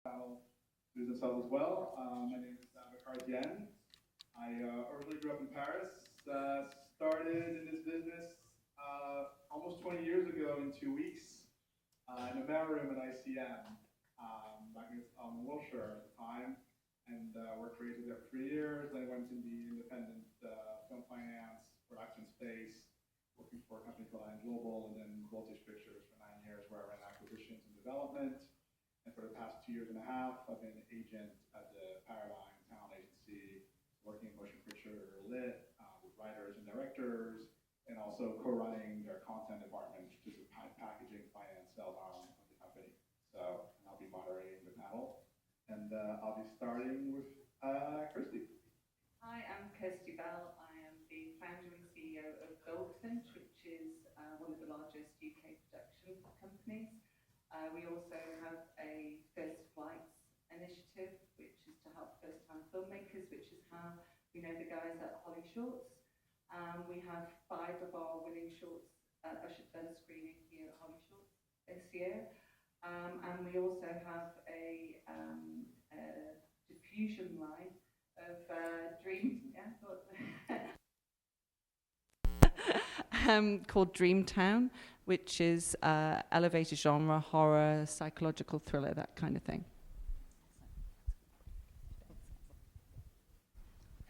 Panel introduce themselves as well. My name is Abakar Dien. I originally grew up in Paris. Started in this business almost 20 years ago in 2 weeks in a mailroom at ICM back in Wilshire at the time, and worked for there for 3 years. Then I went in the independent film finance production space, working for a company called Ion Global, and then Voltage Pictures for 9 years, where I ran acquisitions and development. And for the past 2 years and a half, I've been an agent at the Paradigm Talent Agency, working in motion picture lit with writers and directors, and also co-running their content department, which is a packaging, finance, sales arm of the company. So, and I'll be moderating the panel, and I'll be starting with Christy. Hi, I'm Kirsty Bell. I am the founder and CEO of Goldfinch, which is one of the largest UK production companies. We also have a First Flights initiative, which is to help first-time filmmakers, which is how we know the guys at Holly Shorts. We have 5 of our winning shorts ushered for screening here at Holly Shorts this year. And we also have a diffusion line of called Dreamtown, which is elevated genre, horror, psychological thriller, that kind of thing.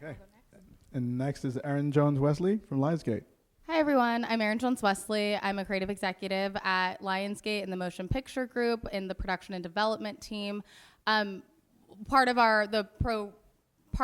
Okay. And next is Erin Jones-Wesley from Lionsgate. Hi, everyone. I'm Erin Jones-Wesley. I'm a creative executive at Lionsgate in the Motion Picture Group in the production and development team. Part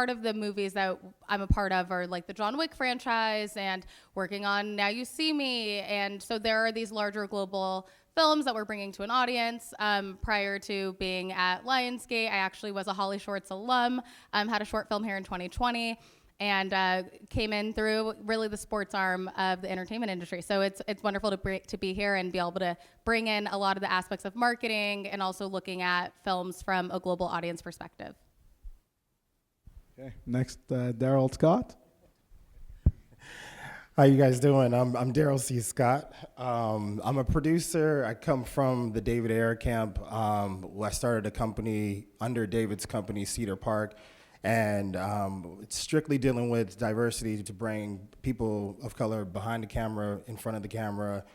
of the movies that I'm a part of are like the John Wick franchise and working on Now You See Me. And so there are these larger global films that we're bringing to an audience. Prior to being at Lionsgate, I actually was a Holly Shorts alum, had a short film here in 2020, and came in through really the sports arm of the entertainment industry. So it's wonderful to be here and be able to bring in a lot of the aspects of marketing and also looking at films from a global audience perspective. Okay, next, Daryl Scott. How you guys doing? I'm Daryl C. Scott. I'm a producer. I come from the David Ayer camp. I started a company under David's company, Cedar Park, and it's strictly dealing with diversity to bring people of color behind the camera, in front of the camera,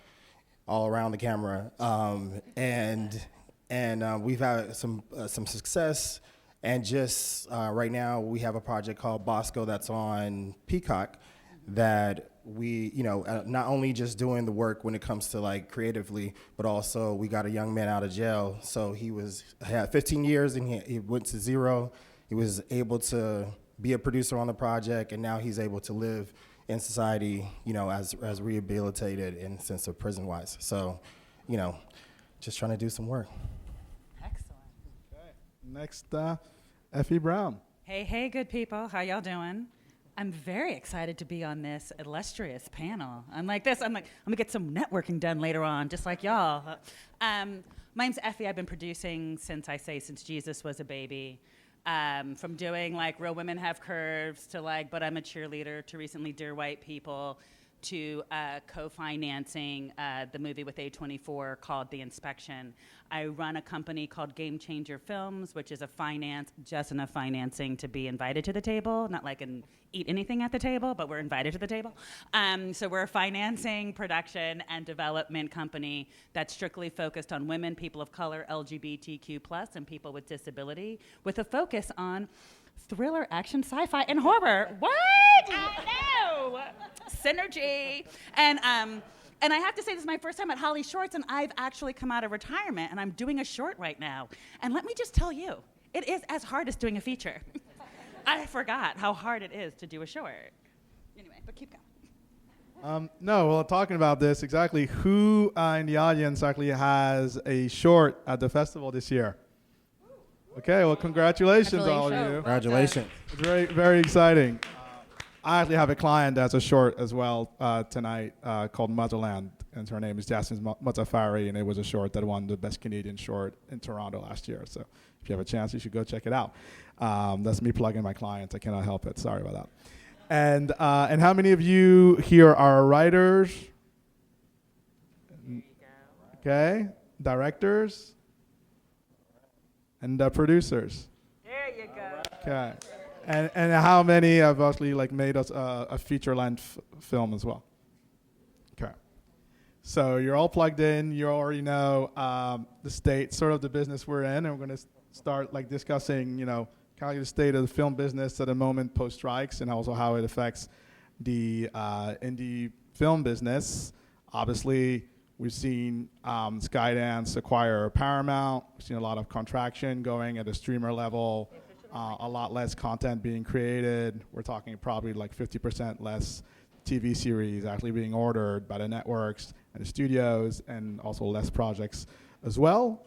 all around the camera, and we've had some success. And just right now, we have a project called Bosco that's on Peacock that we, not only just doing the work when it comes to like creatively, but also we got a young man out of jail. So he had 15 years and he went to 0. He was able to be a producer on the project, and now he's able to live in society, as rehabilitated in the sense of prison-wise. So, just trying to do some work. Next, Effie Brown. Hey, good people. How y'all doing? I'm very excited to be on this illustrious panel. I'm like, I'm gonna get some networking done later on, just like y'all. My name's Effie. I've been producing since Jesus was a baby. From doing like Real Women Have Curves to like But I'm a Cheerleader to recently Dear White People to co-financing the movie with A24 called The Inspection. I run a company called Game Changer Films, which is just enough financing to be invited to the table, not like and eat anything at the table, but we're invited to the table. So we're a financing, production, and development company that's strictly focused on women, people of color, LGBTQ+, and people with disability, with a focus on thriller, action, sci-fi, and horror. What? I know! Synergy. And I have to say, this is my first time at Holly Shorts, and I've actually come out of retirement, and I'm doing a short right now. And let me just tell you, it is as hard as doing a feature. I forgot how hard it is to do a short. Anyway, but keep going. No, well, talking about this, exactly who in the audience actually has a short at the festival this year? Okay, well, congratulations to all of you. Congratulations. It's very, very exciting. I actually have a client that's a short as well tonight called Motherland, and her name is Jasmine Mutafari, and it was a short that won the Best Canadian Short in Toronto last year. So if you have a chance, you should go check it out. That's me plugging my clients. I cannot help it. Sorry about that. And how many of you here are writers? There you go. Okay, directors. And the producers. There you go. Okay. And how many have actually like made us a feature-length film as well? Okay. So you're all plugged in. You already know the state, sort of the business we're in, and we're going to start like discussing, kind of the state of the film business at the moment post strikes, and also how it affects the indie film business. Obviously, we've seen Skydance acquire Paramount. We've seen a lot of contraction going at a streamer level. A lot less content being created. We're talking probably like 50% less TV series actually being ordered by the networks and the studios, and also less projects as well.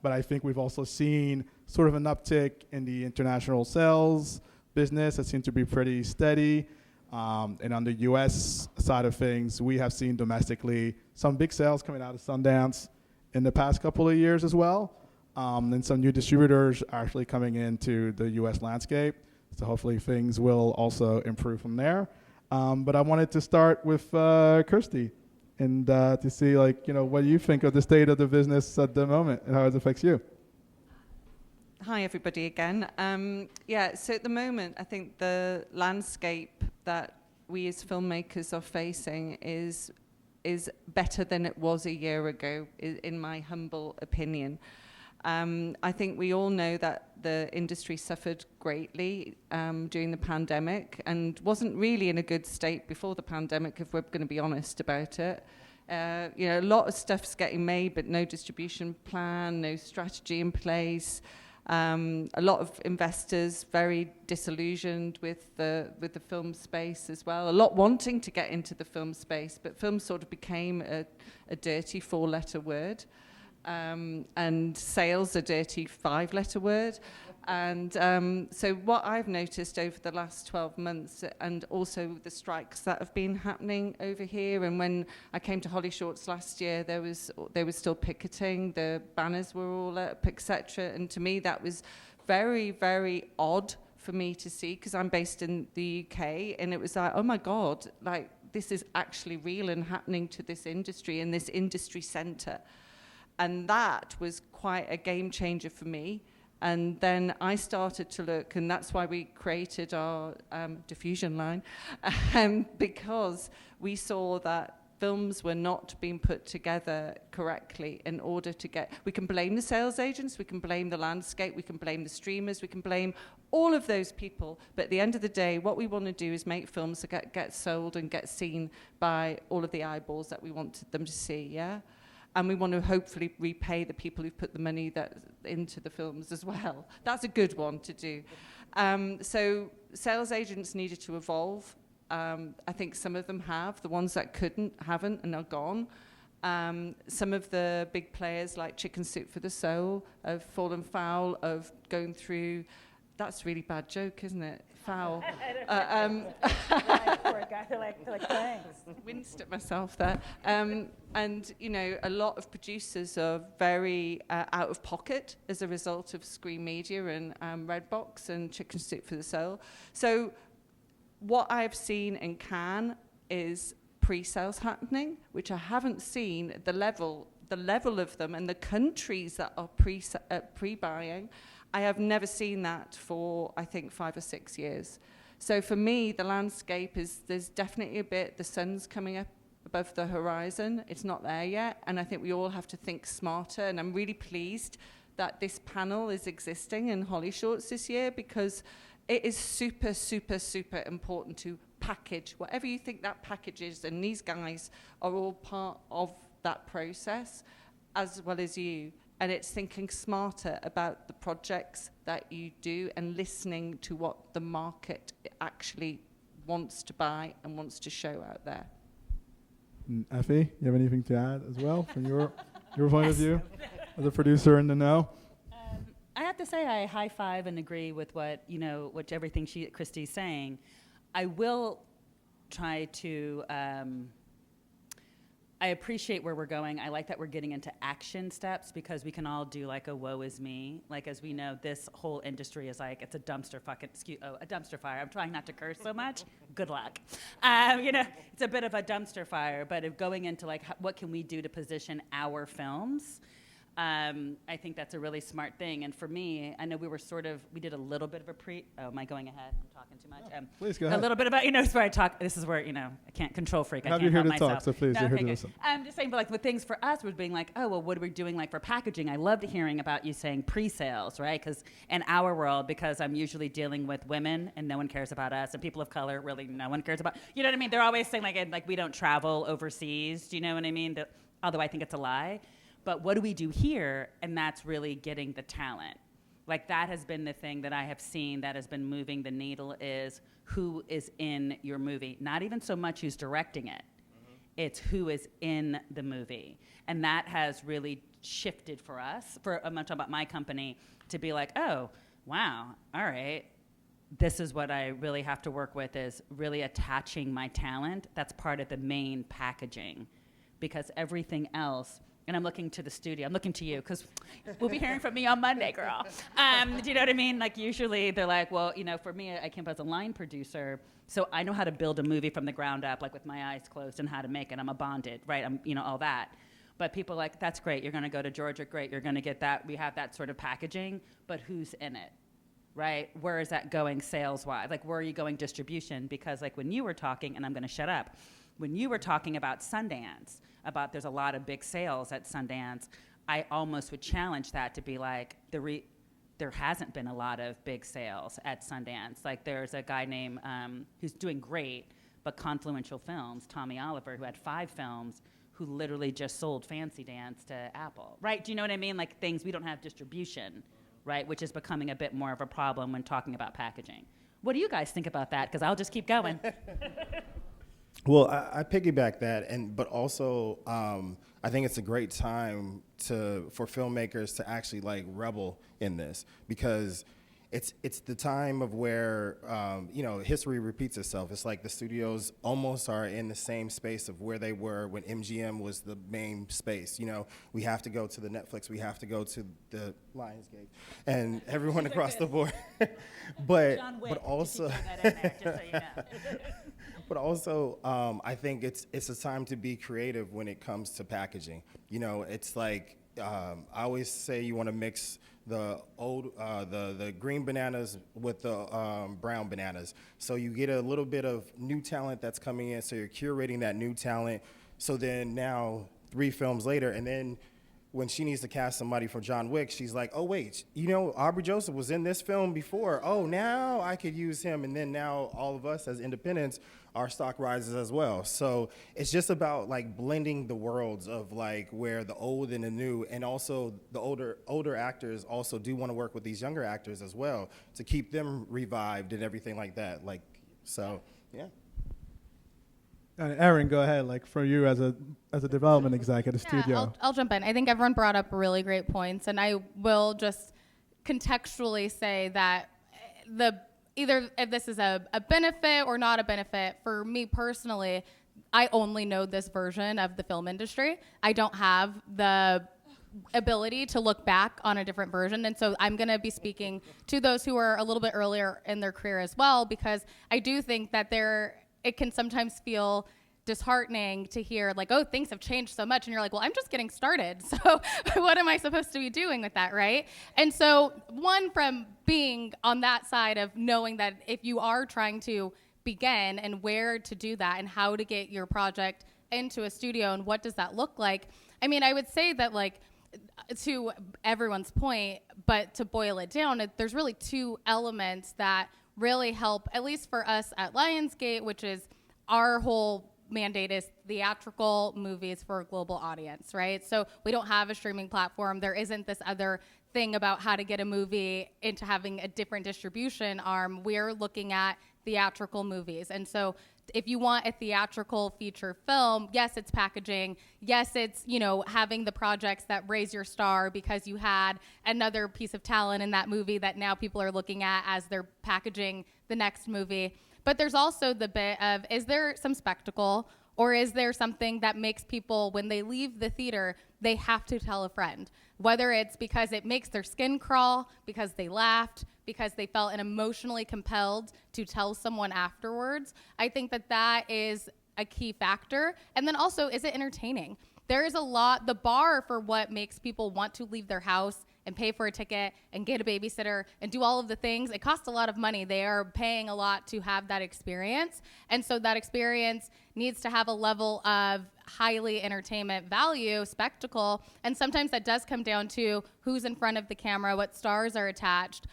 But I think we've also seen sort of an uptick in the international sales business that seems to be pretty steady. And on the US side of things, we have seen domestically some big sales coming out of Sundance in the past couple of years as well. And some new distributors actually coming into the US landscape. So hopefully things will also improve from there. But I wanted to start with Kirsty and to see what you think of the state of the business at the moment and how it affects you. Hi, everybody again. So at the moment, I think the landscape that we as filmmakers are facing is better than it was a year ago, in my humble opinion. I think we all know that the industry suffered greatly during the pandemic and wasn't really in a good state before the pandemic, if we're going to be honest about it. A lot of stuff's getting made, but no distribution plan, no strategy in place. A lot of investors very disillusioned with the film space as well. A lot wanting to get into the film space, but film sort of became a dirty 4-letter word. And sales a dirty 5-letter word. And so what I've noticed over the last 12 months, and also the strikes that have been happening over here, and when I came to Holly Shorts last year, there was still picketing, the banners were all up, etc. And to me, that was very, very odd for me to see, because I'm based in the UK, and it was like, oh my God, like this is actually real and happening to this industry and this industry centre. And that was quite a game changer for me. And then I started to look, and that's why we created our diffusion line, because we saw that films were not being put together correctly in order to get... We can blame the sales agents, we can blame the landscape, we can blame the streamers, we can blame all of those people. But at the end of the day, what we want to do is make films that get sold and get seen by all of the eyeballs that we want them to see, yeah? And we want to hopefully repay the people who've put the money into the films as well. That's a good one to do. So sales agents needed to evolve. I think some of them have. The ones that haven't, and are gone. Some of the big players like Chicken Soup for the Soul have fallen foul of going through... That's a really bad joke, isn't it? Foul. Poor guy, they're like, thanks. Winced at myself there. And, a lot of producers are very out of pocket as a result of Screen Media and Redbox and Chicken Soup for the Soul. So what I've seen in Cannes is pre-sales happening, which I haven't seen the level of them and the countries that are pre-buying. I have never seen that for, I think, 5 or 6 years. So for me, the landscape there's definitely a bit, the sun's coming up above the horizon. It's not there yet. And I think we all have to think smarter. And I'm really pleased that this panel is existing in Holly Shorts this year, because it is super, super, super important to package whatever you think that package is. And these guys are all part of that process, as well as you. And it's thinking smarter about the projects that you do and listening to what the market actually wants to buy and wants to show out there. Effie, you have anything to add as well from your point of view as a producer in the know? I have to say I high five and agree with what everything Christy's saying. I will try to... I appreciate where we're going. I like that we're getting into action steps, because we can all do like a woe is me. Like, as we know, this whole industry is like, it's a dumpster a dumpster fire. I'm trying not to curse so much. Good luck. It's a bit of a dumpster fire, but of going into like, what can we do to position our films? I think that's a really smart thing. And for me, I know we did a little bit of am I going ahead? I'm talking too much. Please go A ahead. little bit about, it's where I talk. This is where, I can't control freak. I Have can't you here help to talk, myself. so please, you're here to okay, listen. I'm just saying, but like the things for us was being like, oh, well, what are we doing like for packaging? I loved hearing about you saying pre-sales, right? Because in our world, because I'm usually dealing with women and no one cares about us, and people of color, really no one cares about, you know what I mean? They're always saying like we don't travel overseas, do you know what I mean? Although I think it's a lie. But what do we do here? And that's really getting the talent. Like that has been the thing that I have seen that has been moving the needle is who is in your movie. Not even so much who's directing it. It's who is in the movie. And that has really shifted for us, I'm talking about my company, to be like, oh, wow, all right. This is what I really have to work with is really attaching my talent. That's part of the main packaging. Because everything else, and I'm looking to the studio. I'm looking to you because we'll be hearing from me on Monday, girl. Do you know what I mean? Like usually they're like, well, for me, I came up as a line producer, so I know how to build a movie from the ground up, like with my eyes closed, and how to make it. I'm a bonded, right? I'm, all that. But people are like, that's great. You're going to go to Georgia, great. You're going to get that. We have that sort of packaging, but who's in it, right? Where is that going sales-wise? Like, where are you going distribution? Because like when you were talking, and I'm going to shut up, when you were talking about Sundance, about there's a lot of big sales at Sundance, I almost would challenge that to be like, there hasn't been a lot of big sales at Sundance. Like there's a guy named, who's doing great, but Confluential Films, Tommy Oliver, who had 5 films, who literally just sold Fancy Dance to Apple, right? Do you know what I mean? Like things we don't have distribution, right? Which is becoming a bit more of a problem when talking about packaging. What do you guys think about that? Because I'll just keep going. Well, I piggyback that, but also I think it's a great time for filmmakers to actually like rebel in this because it's the time of where history repeats itself. It's like the studios almost are in the same space of where they were when MGM was the main space. We have to go to the Netflix, we have to go to the Lionsgate, and everyone across the board. but also. But also, I think it's a time to be creative when it comes to packaging. It's like I always say you want to mix the the green bananas with the brown bananas. So you get a little bit of new talent that's coming in. So you're curating that new talent. So then now 3 films later, and then when she needs to cast somebody for John Wick, she's like, oh, wait, Aubrey Joseph was in this film before. Oh, now I could use him. And then now all of us as independents, our stock rises as well. So it's just about like blending the worlds of like where the old and the new, and also the older actors also do want to work with these younger actors as well to keep them revived and everything like that. Yeah. Erin, go ahead. Like for you as a development exec at a studio. I'll jump in. I think everyone brought up really great points, and I will just contextually say that either if this is a benefit or not a benefit, for me personally, I only know this version of the film industry. I don't have the ability to look back on a different version. And so I'm going to be speaking to those who are a little bit earlier in their career as well, because I do think that it can sometimes feel disheartening to hear like, oh, things have changed so much. And you're like, well, I'm just getting started. So what am I supposed to be doing with that, right? And so one, from being on that side of knowing that if you are trying to begin and where to do that and how to get your project into a studio and what does that look like? I mean, I would say that like, to everyone's point, but to boil it down, there's really 2 elements that really help, at least for us at Lionsgate, which is our whole mandate is theatrical movies for a global audience, right? So we don't have a streaming platform. There isn't this other thing about how to get a movie into having a different distribution arm. We're looking at theatrical movies. And so if you want a theatrical feature film, yes, it's packaging. Yes, it's, having the projects that raise your star because you had another piece of talent in that movie that now people are looking at as they're packaging the next movie. But there's also the bit of, is there some spectacle, or is there something that makes people, when they leave the theater, they have to tell a friend? Whether it's because it makes their skin crawl, because they laughed, because they felt emotionally compelled to tell someone afterwards. I think that is a key factor. And then also, is it entertaining? there is a lot, the bar for what makes people want to leave their house and pay for a ticket and get a babysitter and do all of the things, it costs a lot of money. They are paying a lot to have that experience. And so that experience needs to have a level of highly entertainment value, spectacle, and sometimes that does come down to who's in front of the camera, what stars are attached,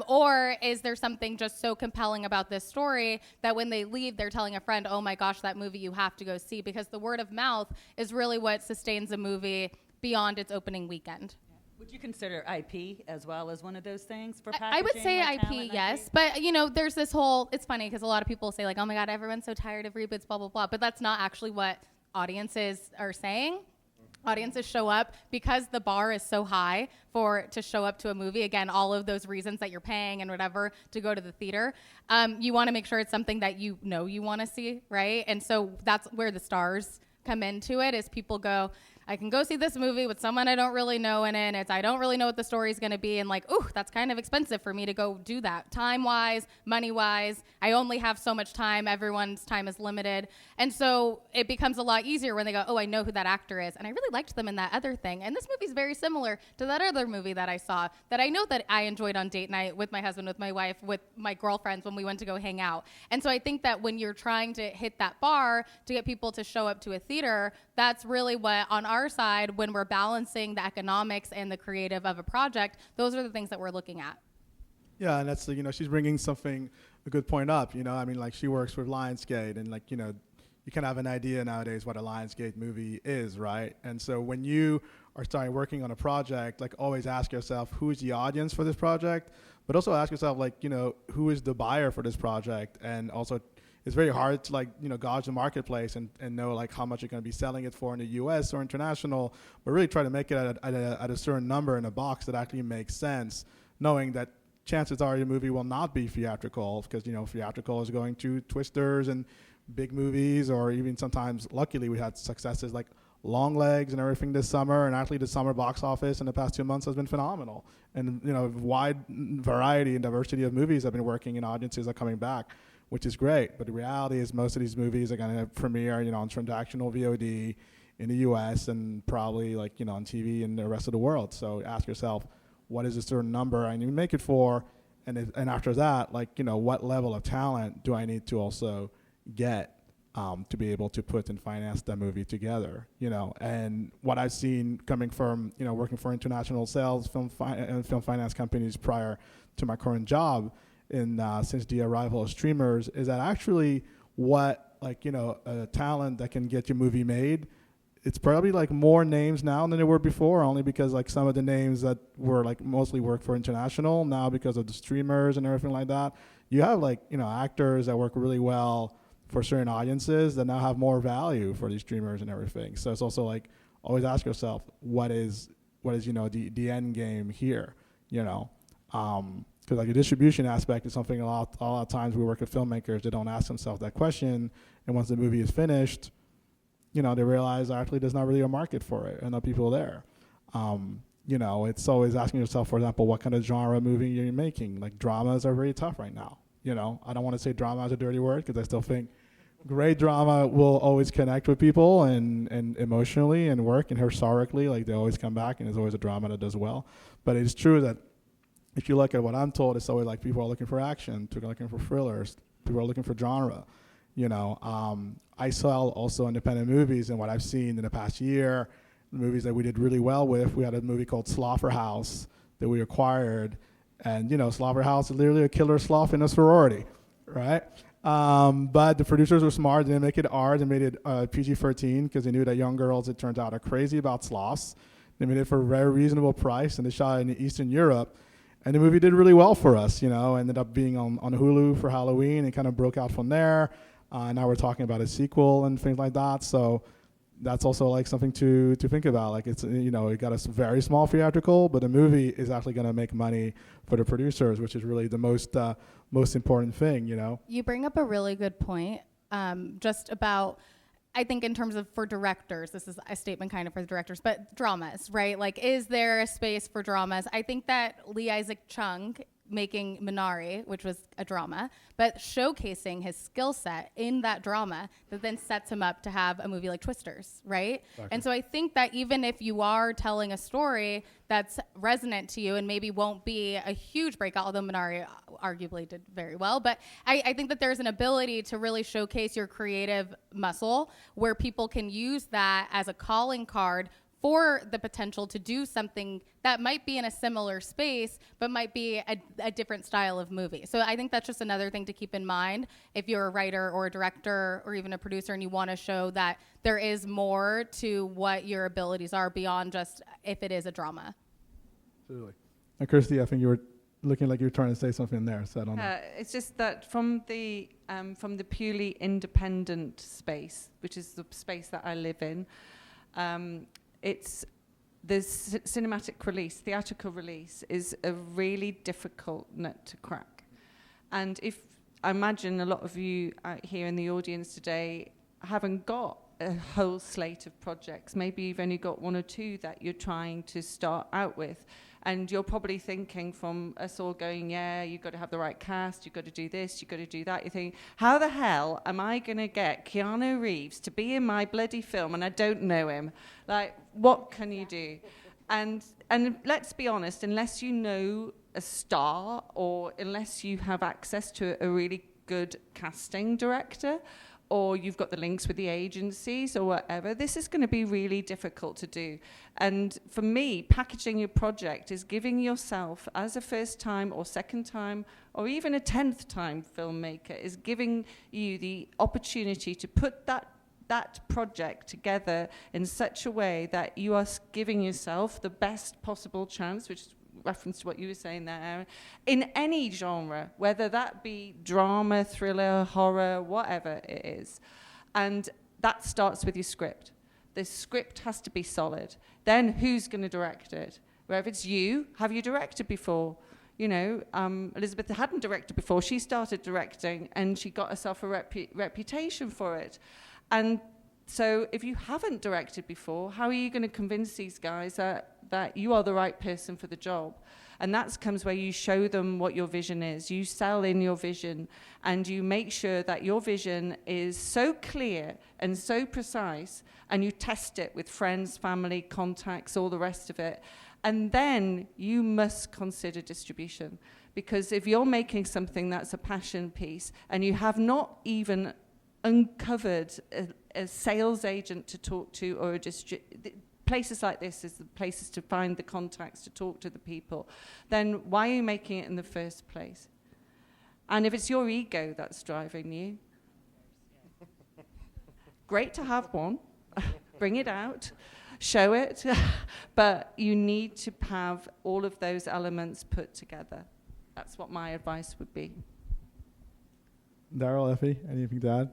or is there something just so compelling about this story that when they leave, they're telling a friend, oh my gosh, that movie you have to go see, because the word of mouth is really what sustains a movie beyond its opening weekend. Would you consider IP as well as one of those things for I would packaging, say like talent IP, yes. But, you know, there's this whole, it's funny because a lot of people say like, oh my God, everyone's so tired of reboots, blah, blah, blah. But that's not actually what audiences are saying. Audiences show up because the bar is so high to show up to a movie. Again, all of those reasons that you're paying and whatever to go to the theater. You want to make sure it's something that you know you want to see, right? And so that's where the stars come into it, is people go, I can go see this movie with someone I don't really know in it. I don't really know what the story's going to be. And like, ooh, that's kind of expensive for me to go do that. Time-wise, money-wise, I only have so much time. Everyone's time is limited. And so it becomes a lot easier when they go, oh, I know who that actor is. And I really liked them in that other thing. And this movie's very similar to that other movie that I saw that I know that I enjoyed on date night with my husband, with my wife, with my girlfriends when we went to go hang out. And so I think that when you're trying to hit that bar to get people to show up to a theater, that's really what, on our side, when we're balancing the economics and the creative of a project, those are the things that we're looking at. Yeah, and that's, you know, she's bringing a good point up, you know. I mean, like, she works with Lionsgate, and like, you know, you can have an idea nowadays what a Lionsgate movie is, right? And so when you are starting working on a project, like, always ask yourself, who's the audience for this project? But also ask yourself, like, you know, who is the buyer for this project? And also, it's very hard to, like, you know, gauge the marketplace and know like how much you're going to be selling it for in the US or international, but really try to make it at a certain number in a box that actually makes sense, knowing that chances are your movie will not be theatrical, because, you know, theatrical is going to Twisters and big movies, or even sometimes, luckily, we had successes like Longlegs and everything this summer, and actually the summer box office in the past 2 months has been phenomenal. And, you know, wide variety and diversity of movies have been working, and audiences are coming back, which is great. But the reality is most of these movies are going to premiere, you know, on transactional VOD in the US and probably, like, you know, on TV in the rest of the world. So ask yourself, what is a certain number I need to make it for? And after that, like, you know, what level of talent do I need to also get to be able to put and finance that movie together, you know? And what I've seen coming from, you know, working for international sales, film finance companies prior to my current job, since the arrival of streamers, is that actually what, like, you know, a talent that can get your movie made, it's probably like more names now than there were before, only because like some of the names that were like mostly work for international, now because of the streamers and everything like that, you have, like, you know, actors that work really well for certain audiences that now have more value for these streamers and everything. So it's also like, always ask yourself, what is you know, the end game here, you know? Because like the distribution aspect is something a lot of times we work with filmmakers that don't ask themselves that question, and once the movie is finished, you know, they realize actually there's not really a market for it and no people there. You know, it's always asking yourself, for example, what kind of genre movie you're making. Like, dramas are very tough right now. You know, I don't want to say drama is a dirty word, because I still think great drama will always connect with people and emotionally and work, and historically, like, they always come back, and there's always a drama that does well. But it's true that if you look at what I'm told, it's always like people are looking for action, people are looking for thrillers, people are looking for genre. You know, I sell also independent movies, and what I've seen in the past year, the movies that we did really well with, we had a movie called Slaughterhouse that we acquired, and, you know, Slaughterhouse is literally a killer sloth in a sorority, right? But the producers were smart. They didn't make it R. They made it PG-13 because they knew that young girls, it turns out, are crazy about sloths. They made it for a very reasonable price, and they shot it in Eastern Europe. And the movie did really well for us, you know, ended up being on Hulu for Halloween, and kind of broke out from there. Now we're talking about a sequel and things like that. So that's also like something to think about. Like, it's, you know, it got a very small theatrical, but the movie is actually going to make money for the producers, which is really the most important thing, you know. You bring up a really good point, just about, I think in terms of for directors, this is a statement kind of for the directors, but dramas, right? Like, is there a space for dramas? I think that Lee Isaac Chung making Minari, which was a drama, but showcasing his skill set in that drama that then sets him up to have a movie like Twisters, right? And so I think that even if you are telling a story that's resonant to you and maybe won't be a huge breakout, although Minari arguably did very well, but I think that there's an ability to really showcase your creative muscle where people can use that as a calling card for the potential to do something that might be in a similar space, but might be a different style of movie. So I think that's just another thing to keep in mind if you're a writer or a director or even a producer and you want to show that there is more to what your abilities are beyond just if it is a drama. Absolutely. And Kirsty, I think you were looking like you were trying to say something there, so I don't know. It's just that from the purely independent space, which is the space that I live in, it's the cinematic release, theatrical release is a really difficult nut to crack. And if I imagine a lot of you out here in the audience today haven't got a whole slate of projects, maybe you've only got one or two that you're trying to start out with. And you're probably thinking from us all going, yeah, you've got to have the right cast, you've got to do this, you've got to do that. You think, how the hell am I going to get Keanu Reeves to be in my bloody film and I don't know him? Like, what can you do? And let's be honest, unless you know a star or unless you have access to a really good casting director, or you've got the links with the agencies or whatever, this is going to be really difficult to do. And for me, packaging your project is giving yourself, as a first time or second time or even a 10th time filmmaker, is giving you the opportunity to put that project together in such a way that you are giving yourself the best possible chance, which is reference to what you were saying there, Aaron, in any genre, whether that be drama, thriller, horror, whatever it is. And that starts with your script. The script has to be solid. Then who's going to direct it? Well, if it's you, have you directed before? You know, Elizabeth hadn't directed before. She started directing and she got herself a reputation for it. And so if you haven't directed before, how are you going to convince these guys that you are the right person for the job? And that comes where you show them what your vision is. You sell in your vision and you make sure that your vision is so clear and so precise, and you test it with friends, family, contacts, all the rest of it. And then you must consider distribution. Because if you're making something that's a passion piece and you have not even uncovered a sales agent to talk to or places like this is the places to find the contacts to talk to the people, then why are you making it in the first place? And if it's your ego that's driving you, great to have one, bring it out, show it, but you need to have all of those elements put together. That's what my advice would be. Daryl, Effie, anything to add?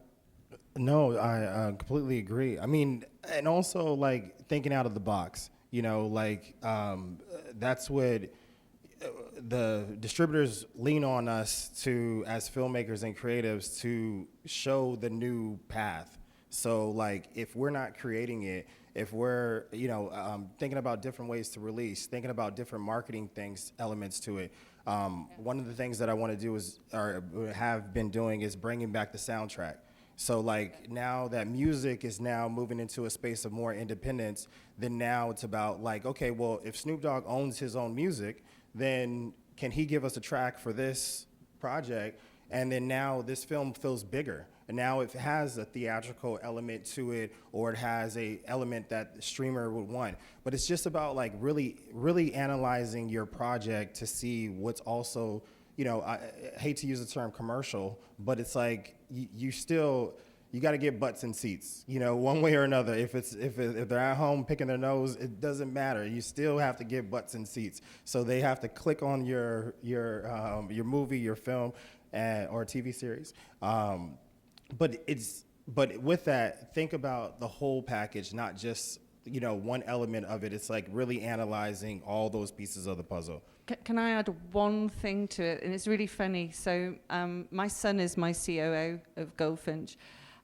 No, I completely agree. I mean, and also like thinking out of the box, you know, like that's what the distributors lean on us to, as filmmakers and creatives, to show the new path. So like if we're not creating it, if we're, you know, thinking about different ways to release, thinking about different marketing elements to it. One of the things that I want to do is, or have been doing, is bringing back the soundtrack. So like now that music is now moving into a space of more independence, then now it's about like, okay, well, if Snoop Dogg owns his own music, then can he give us a track for this project? And then now this film feels bigger. And now it has a theatrical element to it, or it has a element that the streamer would want. But it's just about like really analyzing your project to see what's also, you know, I hate to use the term commercial, but it's like you got to get butts and seats, you know, one way or another. If they're at home picking their nose, it doesn't matter. You still have to get butts and seats. So they have to click on your movie, your film, or TV series. But with that, think about the whole package, not just, you know, one element of it. It's like really analyzing all those pieces of the puzzle. Can I add one thing to it? And it's really funny. So my son is my COO of Goldfinch,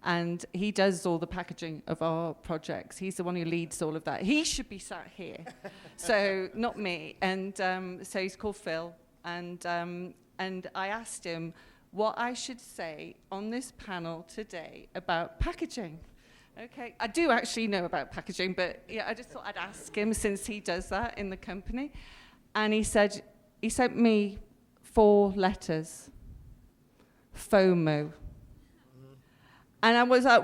and he does all the packaging of our projects. He's the one who leads all of that. He should be sat here, so not me. And so he's called Phil. and I asked him what I should say on this panel today about packaging. Okay, I do actually know about packaging, but yeah, I just thought I'd ask him since he does that in the company. And he said, he sent me 4 letters, FOMO. And I was like,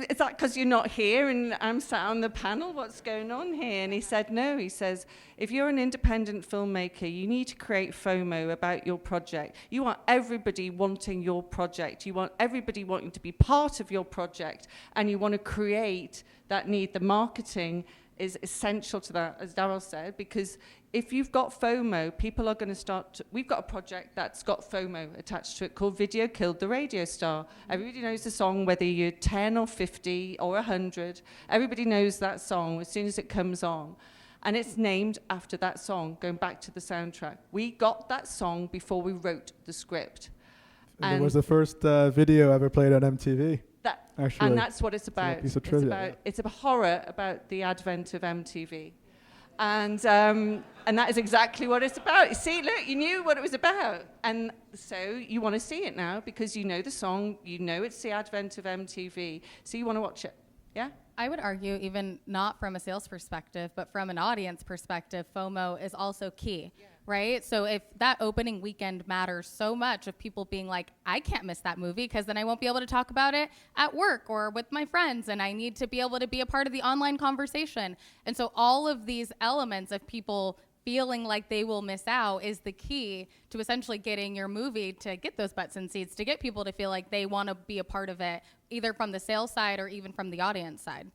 is that because you're not here and I'm sat on the panel? What's going on here? And he said, no. He says, if you're an independent filmmaker, you need to create FOMO about your project. You want everybody wanting your project. You want everybody wanting to be part of your project. And you want to create that need. The marketing is essential to that, as Daryl said, because if you've got FOMO, people are going to start. We've got a project that's got FOMO attached to it called Video Killed the Radio Star. Everybody knows the song, whether you're 10 or 50 or 100. Everybody knows that song as soon as it comes on. And it's named after that song, going back to the soundtrack. We got that song before we wrote the script. And it was the first video ever played on MTV. Actually, and that's what it's about. Piece of trivia, it's a horror about the advent of MTV. And that is exactly what it's about. You see, look, you knew what it was about. And so you want to see it now because you know the song, you know it's the advent of MTV, so you want to watch it. Yeah? I would argue, even not from a sales perspective, but from an audience perspective, FOMO is also key, right? So if that opening weekend matters so much of people being like, I can't miss that movie because then I won't be able to talk about it at work or with my friends, and I need to be able to be a part of the online conversation. And so all of these elements of people feeling like they will miss out is the key to essentially getting your movie to get those butts in seats, to get people to feel like they want to be a part of it, either from the sales side or even from the audience side.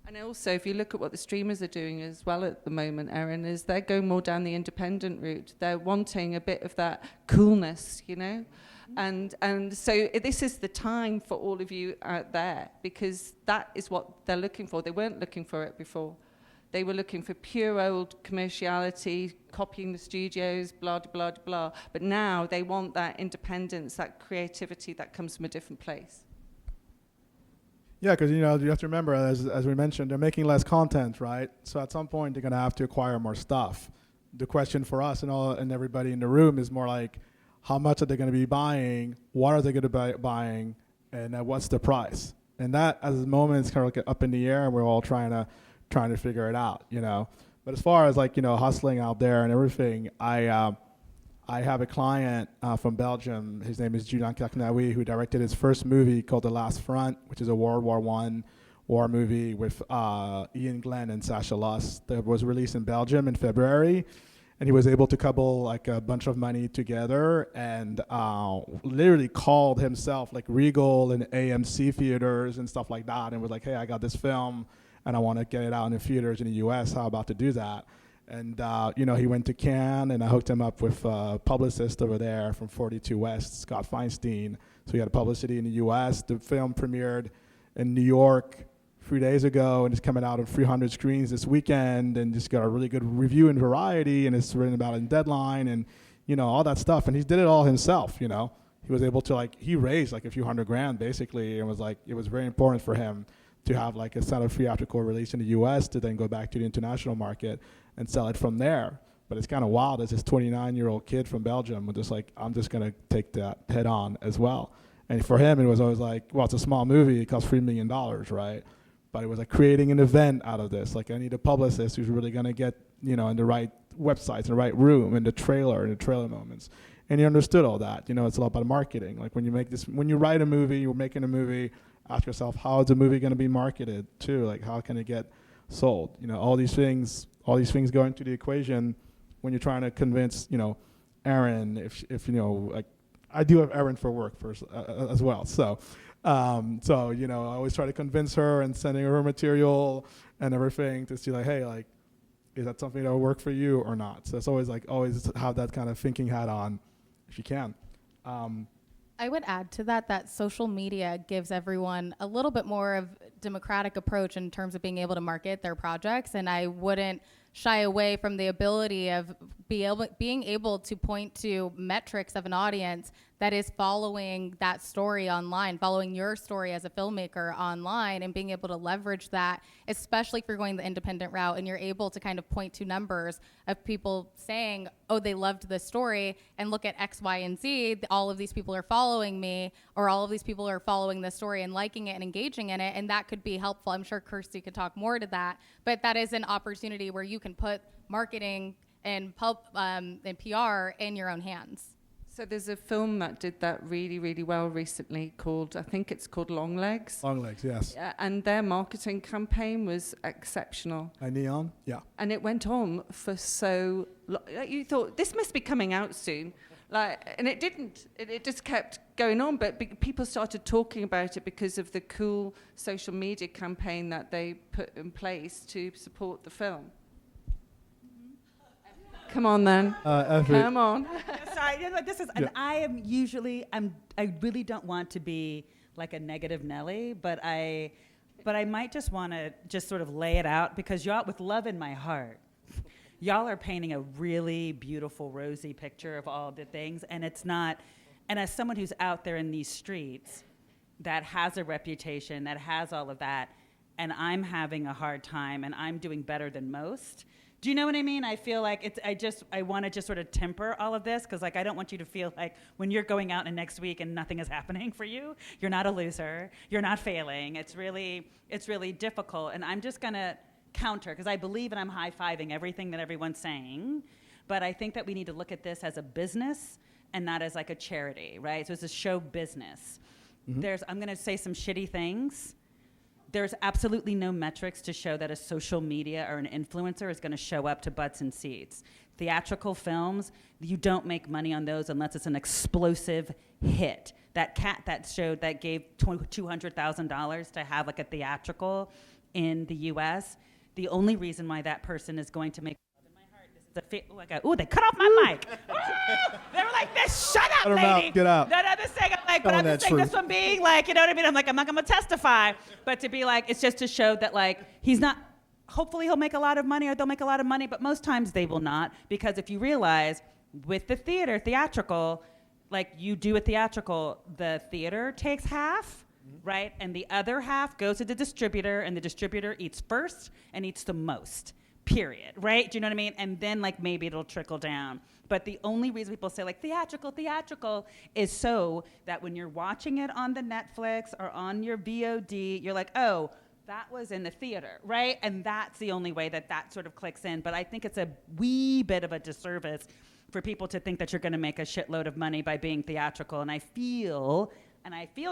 And also, if you look at what the streamers are doing as well at the moment, Erin, is they're going more down the independent route. They're wanting a bit of that coolness, you know? And so this is the time for all of you out there, because that is what they're looking for. They weren't looking for it before. They were looking for pure old commerciality, copying the studios, blah, blah, blah. But now they want that independence, that creativity that comes from a different place. Yeah, because you have to remember, as we mentioned, they're making less content, right? So at some point, they're going to have to acquire more stuff. The question for us and everybody in the room is more like, how much are they going to be buying? What are they going to be buying? And what's the price? And that, at the moment, is kind of like up in the air, and we're all trying to figure it out, But as far as hustling out there and everything, I have a client from Belgium. His name is Julian Kaknaoui, who directed his first movie called The Last Front, which is a World War I war movie with Ian Glenn and Sacha Luss that was released in Belgium in February. And he was able to cobble a bunch of money together and literally called himself Regal and AMC theaters and stuff like that, and was like, hey, I got this film and I want to get it out in the theaters in the US. How about to do that? And, he went to Cannes, and I hooked him up with a publicist over there from 42 West, Scott Feinstein. So he had a publicity in the US. The film premiered in New York 3 days ago, and it's coming out on 300 screens this weekend, and just got a really good review in Variety, and it's written about in Deadline, and, all that stuff. And he did it all himself, He was able to, he raised a few $100,000, basically, and it was very important for him to have a set of theatrical release in the US to then go back to the international market and sell it from there. But it's kind of wild as this 29-year-old kid from Belgium was just I'm just going to take that head on as well. And for him, it was always it's a small movie. It costs $3 million, right? But it was creating an event out of this. I need a publicist who's really going to get, in the right websites, in the right room, in the trailer moments. And he understood all that. It's all about marketing. When you write a movie, you're making a movie, ask yourself, how is the movie going to be marketed too? How can it get sold? All these things go into the equation when you're trying to convince, Erin, if I do have Erin for work first as well. So I always try to convince her and sending her material and everything to see hey, is that something that will work for you or not? So it's always always have that kind of thinking hat on if you can. I would add to that social media gives everyone a little bit more of democratic approach in terms of being able to market their projects. And I wouldn't shy away from the ability of being able to point to metrics of an audience that is following that story online, following your story as a filmmaker online, and being able to leverage that, especially if you're going the independent route and you're able to kind of point to numbers of people saying, oh, they loved this story, and look at X, Y, and Z, all of these people are following me, or all of these people are following this story and liking it and engaging in it, and that could be helpful. I'm sure Kirsty could talk more to that, but that is an opportunity where you can put marketing and PR in your own hands. So there's a film that did that really, really well recently called, I think it's called Long Legs. Long Legs, yes. And their marketing campaign was exceptional. Neon, yeah. And it went on for so long. You thought, this must be coming out soon. And it didn't. It just kept going on. But people started talking about it because of the cool social media campaign that they put in place to support the film. Come on, then. Come on. Sorry, you know what this is, and I am usually, I really don't want to be like a negative Nelly, but I might just want to just sort of lay it out, because y'all, with love in my heart, y'all are painting a really beautiful, rosy picture of all the things, and it's not, and as someone who's out there in these streets that has a reputation, that has all of that, and I'm having a hard time, and I'm doing better than most. Do you know what I mean? I feel like I want to just sort of temper all of this, because like I don't want you to feel like when you're going out in next week and nothing is happening for you, you're not a loser, you're not failing. It's really difficult, and I'm just gonna counter, because I believe, and I'm high-fiving everything that everyone's saying, but I think that we need to look at this as a business and not as like a charity, right? So it's a show business. Mm-hmm. I'm gonna say some shitty things. There's absolutely no metrics to show that a social media or an influencer is going to show up to butts and seats. Theatrical films, you don't make money on those unless it's an explosive hit. That cat that gave $200,000 to have like a theatrical in the U.S., the only reason why that person is going to make they cut off my mic. They were like, "This, shut up, lady." Get out. No, this thing. I'm like, but I'm just saying this from being like, you know what I mean? I'm like, I'm not going to testify, but to be like, it's just to show that like he's not. Hopefully, he'll make a lot of money, or they'll make a lot of money, but most times they will not, because if you realize with the theatrical, like you do a theatrical, the theater takes half. Right? And the other half goes to the distributor, and the distributor eats first and eats the most. Period, right? Do you know what I mean? And then like maybe it'll trickle down. But the only reason people say like theatrical is so that when you're watching it on the Netflix or on your VOD, you're like, oh, that was in the theater, right? And that's the only way that sort of clicks in. But I think it's a wee bit of a disservice for people to think that you're going to make a shitload of money by being theatrical. And I feel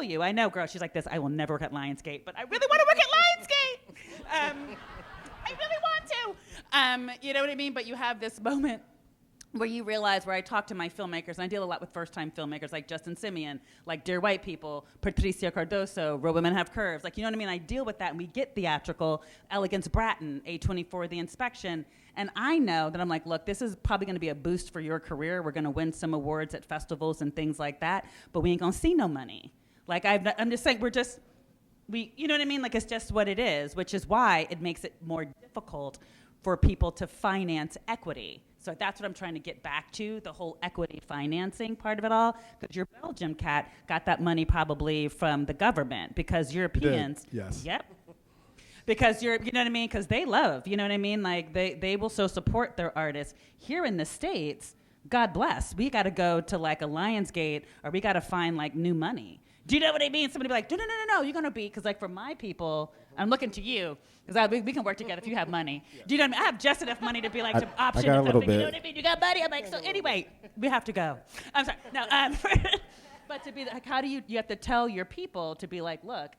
you. I know, girl, she's like this, I will never work at Lionsgate, but I really want to work at Lionsgate. I really want to. You know what I mean? But you have this moment where you realize, where I talk to my filmmakers, and I deal a lot with first-time filmmakers like Justin Simeon, like Dear White People, Patricia Cardoso, Real Women Have Curves. Like, you know what I mean? I deal with that, and we get theatrical, Elegance Bratton, A24, The Inspection. And I know that I'm like, look, this is probably going to be a boost for your career. We're going to win some awards at festivals and things like that, but we ain't going to see no money. Like, I'm just saying, you know what I mean? Like, it's just what it is, which is why it makes it more difficult for people to finance equity. So that's what I'm trying to get back to, the whole equity financing part of it all, because your Belgium cat got that money probably from the government, because Europeans... Yes. Yep. Because you know what I mean? Because they love, you know what I mean? Like, they will so support their artists. Here in the States, God bless, we got to go to like a Lionsgate, or we got to find like new money. Do you know what I mean? Somebody be like, no, you're going to be, because like for my people, I'm looking to you, because we can work together if you have money. Do you know what I mean? I have just enough money to be like, to option got a or little something. You know bit. what I mean? You got money? I'm like, so anyway, we have to go. I'm sorry. No, but to be like, how do you have to tell your people to be like, look,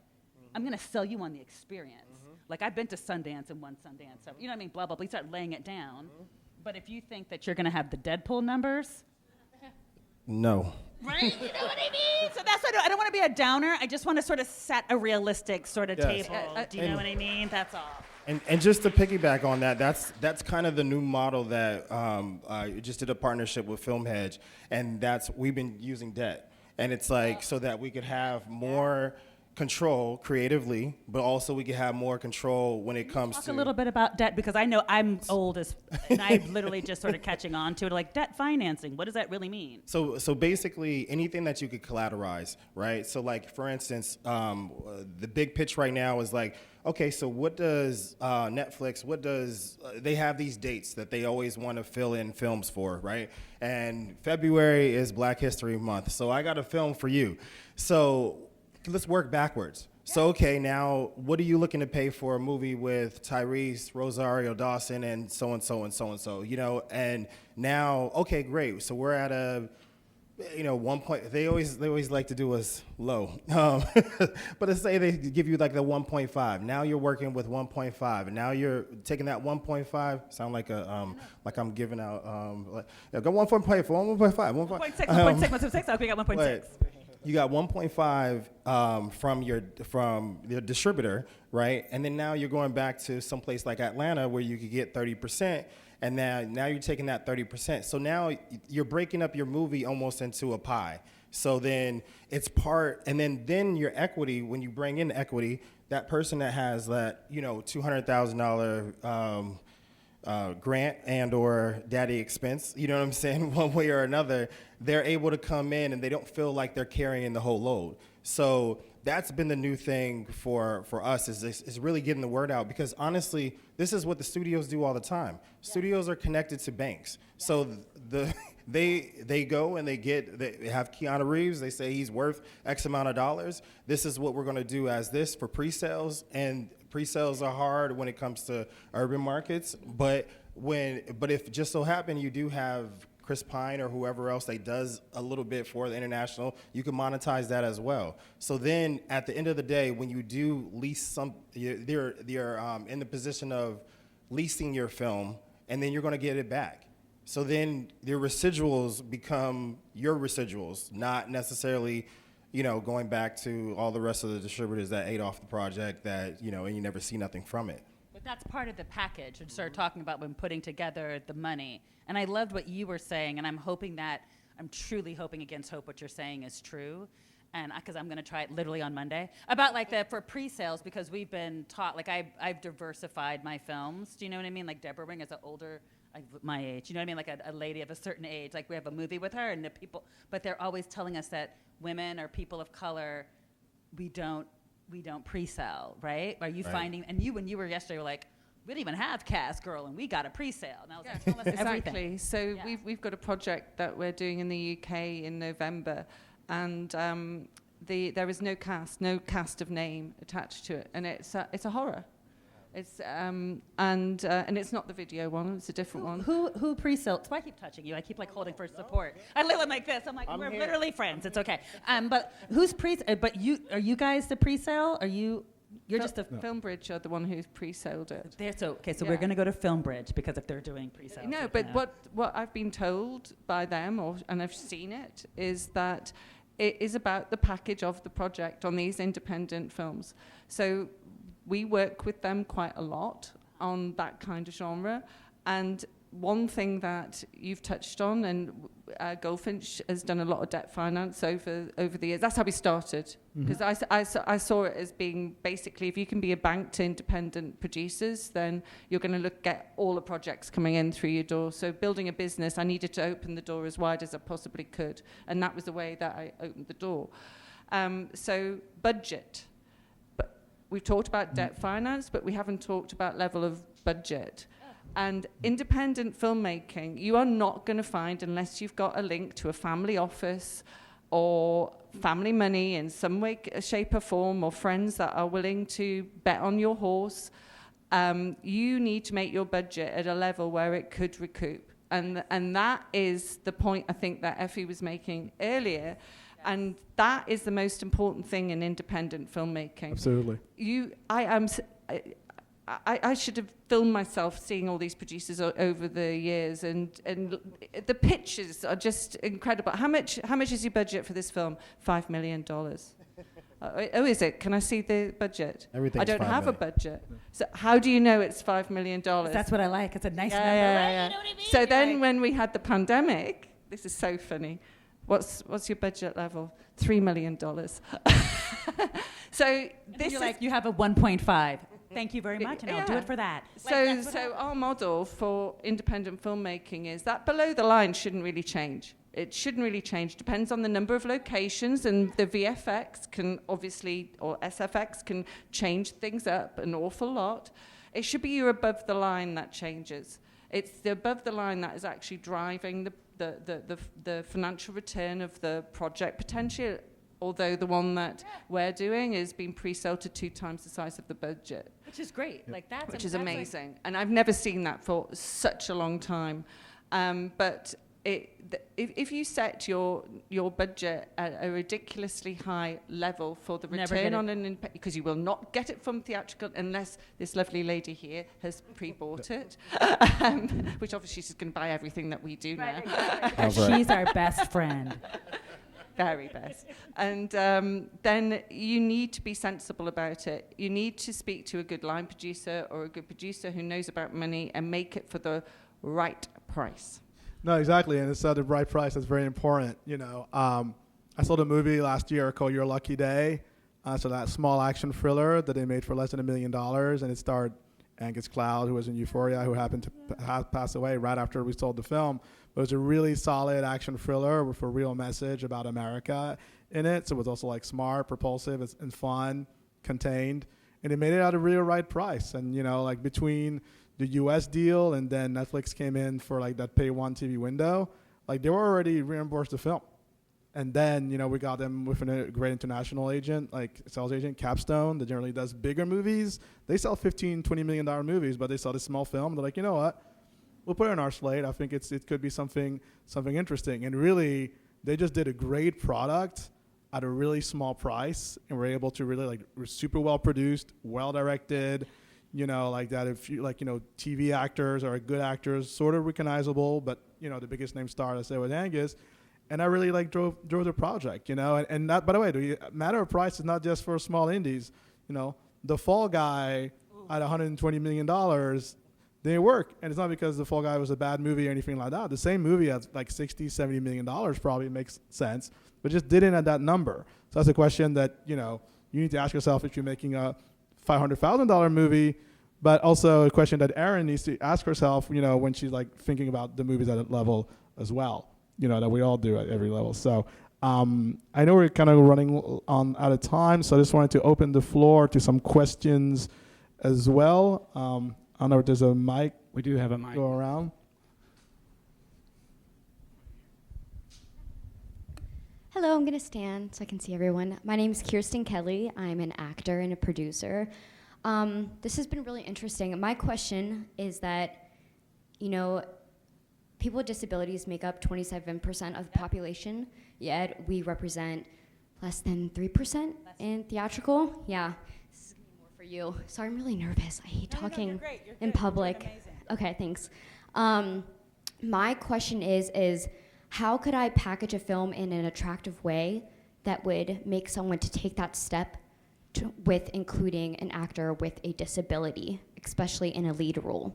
I'm going to sell you on the experience. Like, I've been to Sundance and won Sundance. So, you know what I mean? Blah, blah, blah. You start laying it down. But if you think that you're going to have the Deadpool numbers. No. Right? You know what I mean? So that's what I don't want to be a downer. I just want to sort of set a realistic sort of Yes. table. Do you know what I mean? That's all. And just to piggyback on that, that's kind of the new model that I just did a partnership with FilmHedge, and we've been using debt, and it's like so that we could have more control creatively, but also we can have more control when it comes Talk to a little bit about debt, because I know I'm old as, and I'm literally just sort of catching on to it. Like, debt financing, what does that really mean? So basically, anything that you could collateralize, right? So like, for instance, the big pitch right now is like, okay, so what does Netflix, they have these dates that they always want to fill in films for, right? And February is Black History Month, so I got a film for you. So let's work backwards. So, okay, now what are you looking to pay for a movie with Tyrese, Rosario Dawson, and so and so and so and so, you know? And now, okay, great. So we're at a, you know, 1 point. They always like to do us low, but let's say they give you like the 1.5. Now you're working with 1.5, and now you're taking that 1.5. Sound like like I'm giving out go 1.5, 1.5, 1.6, 1.6, okay, we got 1.6. You got 1.5 from your distributor, right? And then now you're going back to someplace like Atlanta where you could get 30%, and now you're taking that 30%. So now you're breaking up your movie almost into a pie. So then it's part, and then your equity, when you bring in equity, that person that has that, you know, $200,000 grant and or daddy expense, you know what I'm saying, one way or another, they're able to come in and they don't feel like they're carrying the whole load. So that's been the new thing for us is really getting the word out, because honestly, this is what the studios do all the time. Studios are connected to banks. So they go and they have Keanu Reeves, they say he's worth X amount of dollars. This is what we're gonna do as this for pre-sales, and pre-sales are hard when it comes to urban markets, but if just so happen you do have Chris Pine or whoever else that does a little bit for the international, you can monetize that as well. So then at the end of the day, when you do lease you're in the position of leasing your film, and then you're gonna get it back. So then your residuals become your residuals, not necessarily, you know, going back to all the rest of the distributors that ate off the project that, you know, and you never see nothing from it. But that's part of the package, and started talking about when putting together the money. And I loved what you were saying, and I'm truly hoping against hope what you're saying is true. And because I'm going to try it literally on Monday, about like for pre-sales, because we've been taught, like I've diversified my films. Do you know what I mean? Like Deborah Ring is an older, like my age, you know what I mean? Like a lady of a certain age, like we have a movie with her, and but they're always telling us that women or people of color, we don't pre-sell, right? Are you finding, and when you were yesterday, were like, we didn't even have Cast Girl, and we got a pre-sale. And I was like, tell us Exactly. everything. So we've got a project that we're doing in the UK in November, and there is no cast of name attached to it, and it's a horror. It's and it's not the video one; it's a different one. Who pre-sale? That's why I keep touching you. I keep like holding for support. I live like this. I'm like, we're here. Literally friends. It's okay. But who's but are you guys the pre-sale? Are you? You're just the Filmbridge are the one who's pre-sold it. So we're going to go to Filmbridge, because if they're doing pre-sales. No, but what I've been told by them, and I've seen it, is that it is about the package of the project on these independent films. So we work with them quite a lot on that kind of genre. And one thing that you've touched on, and Goldfinch has done a lot of debt finance over the years. That's how we started, because I saw it as being basically, if you can be a bank to independent producers, then you're going to get all the projects coming in through your door. So building a business, I needed to open the door as wide as I possibly could, and that was the way that I opened the door. So budget. We've talked about debt finance, but we haven't talked about level of budget. And independent filmmaking, you are not going to find, unless you've got a link to a family office or family money in some way, shape or form, or friends that are willing to bet on your horse, you need to make your budget at a level where it could recoup. And that is the point I think that Effie was making earlier. And that is the most important thing in independent filmmaking. Absolutely. I should have filmed myself seeing all these producers over the years, and the pitches are just incredible. How much is your budget for this film? $5 million. Oh, is it? Can I see the budget? Everything's I don't $5 have a million. budget. So how do you know it's $5 million? That's what I like. It's a nice number. Yeah. Right? You know what I mean? So then Right. when we had the pandemic, this is so funny, What's your budget level? $3 million. So And this you're is like, you have a 1.5. Thank you very much, and I'll do Yeah. it for that. so our model for independent filmmaking is that below the line shouldn't really change. It shouldn't really change. Depends on the number of locations, and the VFX can obviously, or SFX can change things up an awful lot. It should be your above the line that changes. It's the above the line that is actually driving the financial return of the project potential. Although the one that we're doing is being pre-sold to 2 times the size of the budget. Which is great. Like that's Which is that's like- amazing. And I've never seen that for such a long time. But if you set your budget at a ridiculously high level for the Never return get on an because you will not get it from theatrical unless this lovely lady here has pre-bought it, which obviously she's going to buy everything that we do now. That's right. She's our best friend. Very best. And then you need to be sensible about it. You need to speak to a good line producer or a good producer who knows about money and make it for the right price. No, exactly, and it's at the right price. That's very important. You know, I saw the movie last year called Your Lucky Day. So that small action thriller that they made for less than $1 million, and it starred Angus Cloud, who was in Euphoria, who happened to pass away right after we sold the film. But it was a really solid action thriller with a real message about America in it. So it was also like smart, propulsive, and fun, contained, and it made it at a real right price. And you know, like between the U.S. deal and then Netflix came in for like that pay one TV window, like they were already reimbursed the film. And then, you know, we got them with a great international agent, like sales agent, Capstone, that generally does bigger movies. They sell $15, $20 million movies, but they sell this small film. They're like, you know what? We'll put it on our slate. I think it could be something interesting. And really, they just did a great product at a really small price, and were able to really we're super well produced, well directed, you know, like that. If you like, you know, TV actors are good actors, sort of recognizable, but you know, the biggest name star, I say, was Angus. And I really drove the project, you know, and that, by the way, the matter of price is not just for small indies, you know. The Fall Guy at $120 million didn't work, and it's not because The Fall Guy was a bad movie or anything like that. The same movie at like $60-70 million probably makes sense, but just didn't at that number. So that's a question that, you know, you need to ask yourself if you're making a $500,000 movie, but also a question that Erin needs to ask herself, you know, when she's like thinking about the movies at that level as well. You know, that we all do at every level. So I know we're kind of running on out of time, so I just wanted to open the floor to some questions as well. I don't know if there's a mic. We do have a mic. Go around. Hello, I'm going to stand so I can see everyone. My name is Kirsten Kelly. I'm an actor and a producer. This has been really interesting. My question is that, you know, people with disabilities make up 27% of the population, yet we represent less than 3% in theatrical. Yeah, this is gonna be more for you. Sorry, I'm really nervous. I hate talking you're great. You're in good. public. You're doing amazing. Okay, thanks. My question is how could I package a film in an attractive way that would make someone to take that step with including an actor with a disability, especially in a lead role?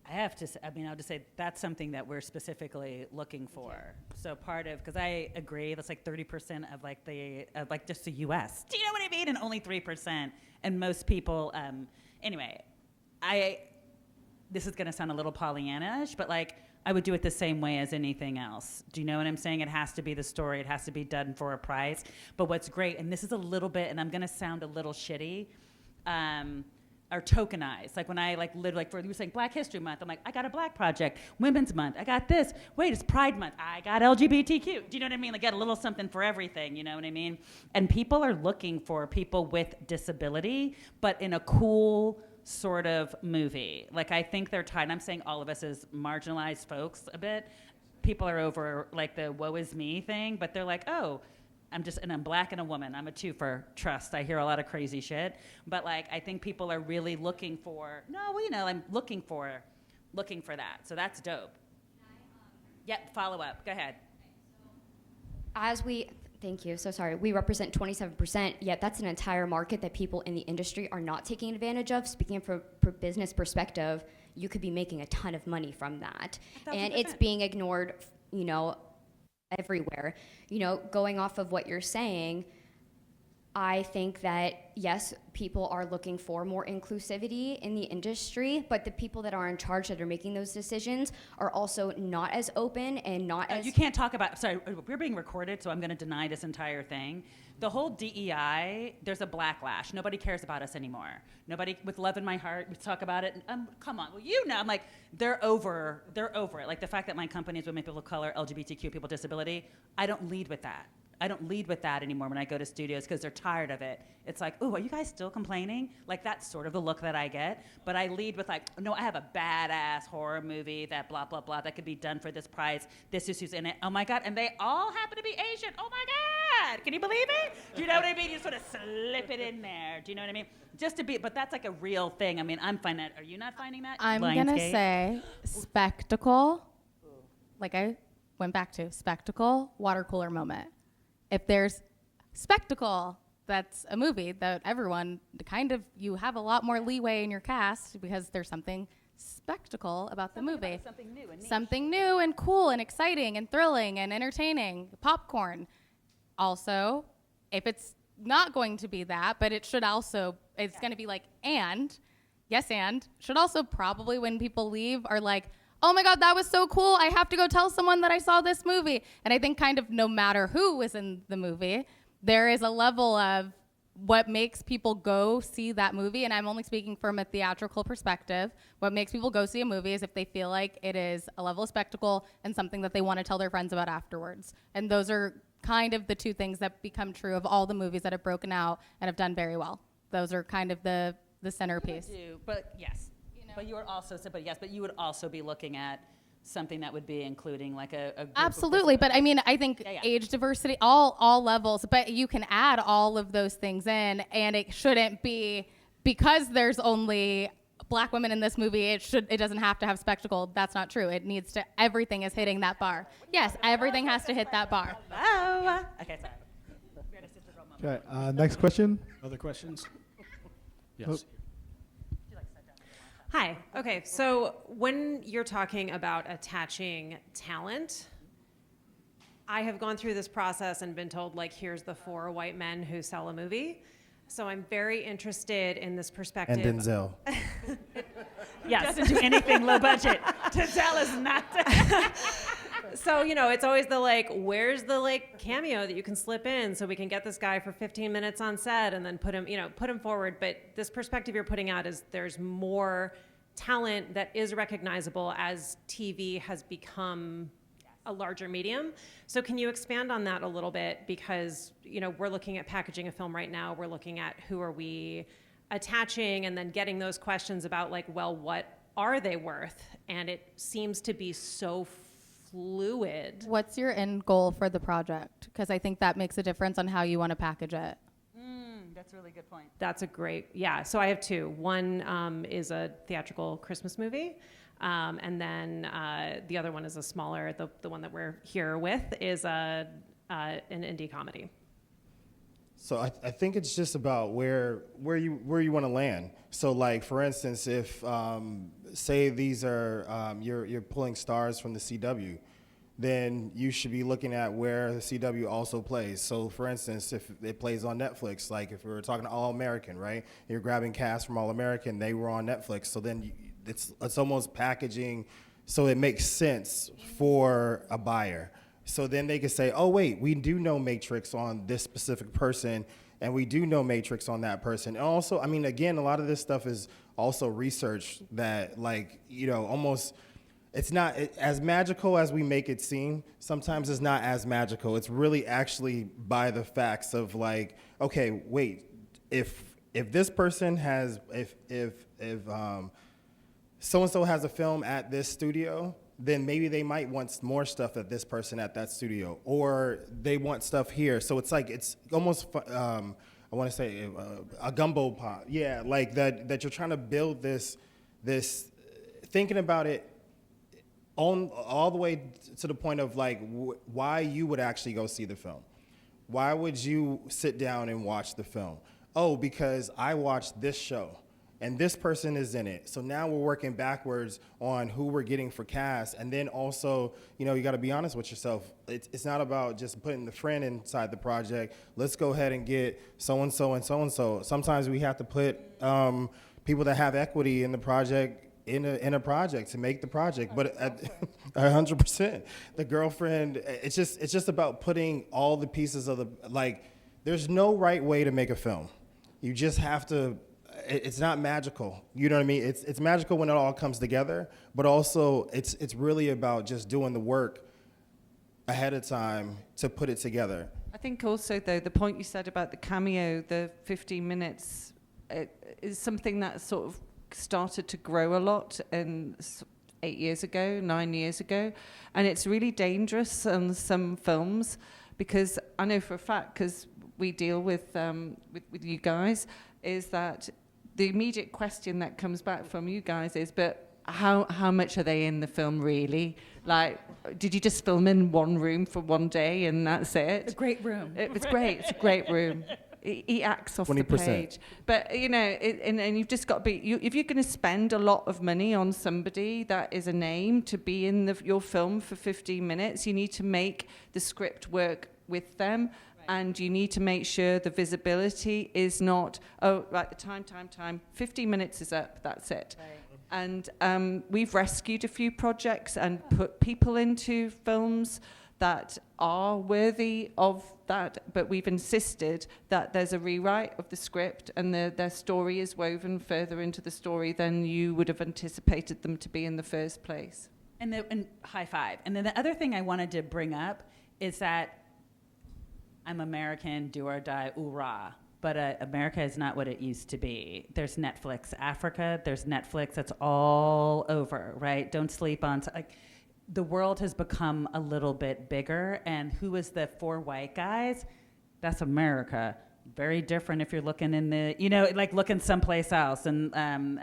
I have to say, I'll just say that's something that we're specifically looking for. So part of, because I agree, that's like 30% of like just the US. Do you know what I mean? And only 3%. And most people, anyway, this is going to sound a little Pollyanna-ish, but like I would do it the same way as anything else. Do you know what I'm saying? It has to be the story. It has to be done for a price. But what's great, and this is a little bit, and I'm going to sound a little shitty, are tokenized. Like when I you were saying Black History Month, I'm like, I got a Black project. Women's Month, I got this. Wait, it's Pride Month, I got LGBTQ. Do you know what I mean? Like get a little something for everything, you know what I mean? And people are looking for people with disability, but in a cool sort of movie. Like I think they're tired, and I'm saying all of us as marginalized folks a bit, people are over like the woe is me thing, but they're like, oh, I'm Black and a woman. I'm a twofer. Trust. I hear a lot of crazy shit, but like I think people are really looking for. I'm looking for that. So that's dope. Yep. Follow up. Go ahead. Thank you. So sorry. We represent 27%, yet that's an entire market that people in the industry are not taking advantage of. Speaking from business perspective, you could be making a ton of money from that. 1,000%. And it's being ignored you know, everywhere. You know, going off of what you're saying, I think that, yes, people are looking for more inclusivity in the industry, but the people that are in charge that are making those decisions are also not as open and not as... You can't talk about, sorry, we're being recorded, so I'm going to deny this entire thing. The whole DEI, there's a backlash. Nobody cares about us anymore. Nobody, with love in my heart, we talk about it. Come on, well, you know, I'm like, they're over it. Like the fact that my company is women, people of color, LGBTQ, people with disability, I don't lead with that. I don't lead with that anymore when I go to studios because they're tired of it. It's like, oh, are you guys still complaining? Like, that's sort of the look that I get. But I lead with, like, no, I have a badass horror movie that blah, blah, blah, that could be done for this price. This is who's in it. Oh, my God. And they all happen to be Asian. Oh, my God. Can you believe it? Do you know what I mean? You sort of slip it in there. Do you know what I mean? Just to be, but that's like a real thing. I mean, I'm finding that. Are you not finding that? I'm going to say spectacle, like I went back to, spectacle, water cooler moment. If there's spectacle, that's a movie that everyone kind of, you have a lot more leeway in your cast because there's something spectacle about the movie. Something new and niche. Something new and cool and exciting and thrilling and entertaining. Popcorn. Also, if it's not going to be that, but it should also, it's going to be like, and, yes, and, should also probably, when people leave, are like, oh my God, that was so cool. I have to go tell someone that I saw this movie. And I think kind of no matter who is in the movie, there is a level of what makes people go see that movie. And I'm only speaking from a theatrical perspective. What makes people go see a movie is if they feel like it is a level of spectacle and something that they want to tell their friends about afterwards. And those are kind of the two things that become true of all the movies that have broken out and have done very well. Those are kind of the centerpiece. But yes. But you would also say, but you would also be looking at something that would be including like a group absolutely. But I mean, I think age diversity, all levels. But you can add all of those things in, and it shouldn't be because there's only Black women in this movie. It doesn't have to have spectacle. That's not true. It needs to. Everything is hitting that bar. Yes, everything has to hit that bar. Oh, okay, sorry. Okay, next question. Other questions? Yes. Oh. Hi. Okay, so when you're talking about attaching talent, I have gone through this process and been told, like, here's the 4 white men who sell a movie. So I'm very interested in this perspective. And Denzel. Yes. Doesn't do anything low budget. Denzel is not. So, you know, it's always the, like, where's the, like, cameo that you can slip in so we can get this guy for 15 minutes on set and then put him forward. But this perspective you're putting out is there's more talent that is recognizable as TV has become a larger medium. So can you expand on that a little bit? Because, you know, we're looking at packaging a film right now. We're looking at who are we attaching and then getting those questions about, like, well, what are they worth? And it seems to be so fluid. What's your end goal for the project? Because I think that makes a difference on how you want to package it. That's a really good point. That's a great, yeah. So I have 2. One is a theatrical Christmas movie. And then the other one is a smaller, the one that we're here with is an indie comedy. So I think it's just about where you want to land. So, like, for instance, if say these are you're pulling stars from the CW, then you should be looking at where the CW also plays. So, for instance, if it plays on Netflix, like if we were talking All American, right? You're grabbing cast from All American, they were on Netflix. So then it's almost packaging so it makes sense for a buyer. So then they could say, oh, wait, we do know Matrix on this specific person, and we do know Matrix on that person. And also, I mean, again, a lot of this stuff is also research that, like, you know, almost, it's not as magical as we make it seem. Sometimes it's not as magical. It's really actually by the facts of, like, okay, wait, if this person has, if so-and-so has a film at this studio, then maybe they might want more stuff at this person at that studio, or they want stuff here. So it's like, it's almost, I want to say a gumbo pot. Yeah, like that you're trying to build this, thinking about it all the way to the point of, like, why you would actually go see the film. Why would you sit down and watch the film? Oh, because I watched this show. and this person is in it. So now we're working backwards on who we're getting for cast. And then also, you know, you got to be honest with yourself. It's not about just putting the friend inside the project. Let's go ahead and get so-and-so and so-and-so. Sometimes we have to put people that have equity in the project in a project to make the project, but at 100%, the girlfriend. It's just about putting all the pieces of the, like. There's no right way to make a film. You just have to. It's not magical. You know what I mean? It's magical when it all comes together, but also it's really about just doing the work ahead of time to put it together. I think also, though, the point you said about the cameo, the 15 minutes, is something that sort of started to grow a lot 8 years ago, 9 years ago. And it's really dangerous on some films, because I know for a fact, because we deal with you guys, is that the immediate question that comes back from you guys is, but how much are they in the film really? Like, did you just film in one room for one day and that's it? A great room. It was great. It's a great room. He acts off 20%. the page. But, you know, and you've just got to be, if you're going to spend a lot of money on somebody that is a name to be in your film for 15 minutes, you need to make the script work with them. And you need to make sure the visibility is not, oh, right, the time, 15 minutes is up, that's it. Right. And we've rescued a few projects and put people into films that are worthy of that, but we've insisted that there's a rewrite of the script and their story is woven further into the story than you would have anticipated them to be in the first place. And high five. And then the other thing I wanted to bring up is that I'm American, do or die, oorah. But America is not what it used to be. There's Netflix Africa. There's Netflix that's all over, right? Don't sleep on. The world has become a little bit bigger. And who is the 4 white guys? That's America. Very different if you're looking in the, like looking someplace else and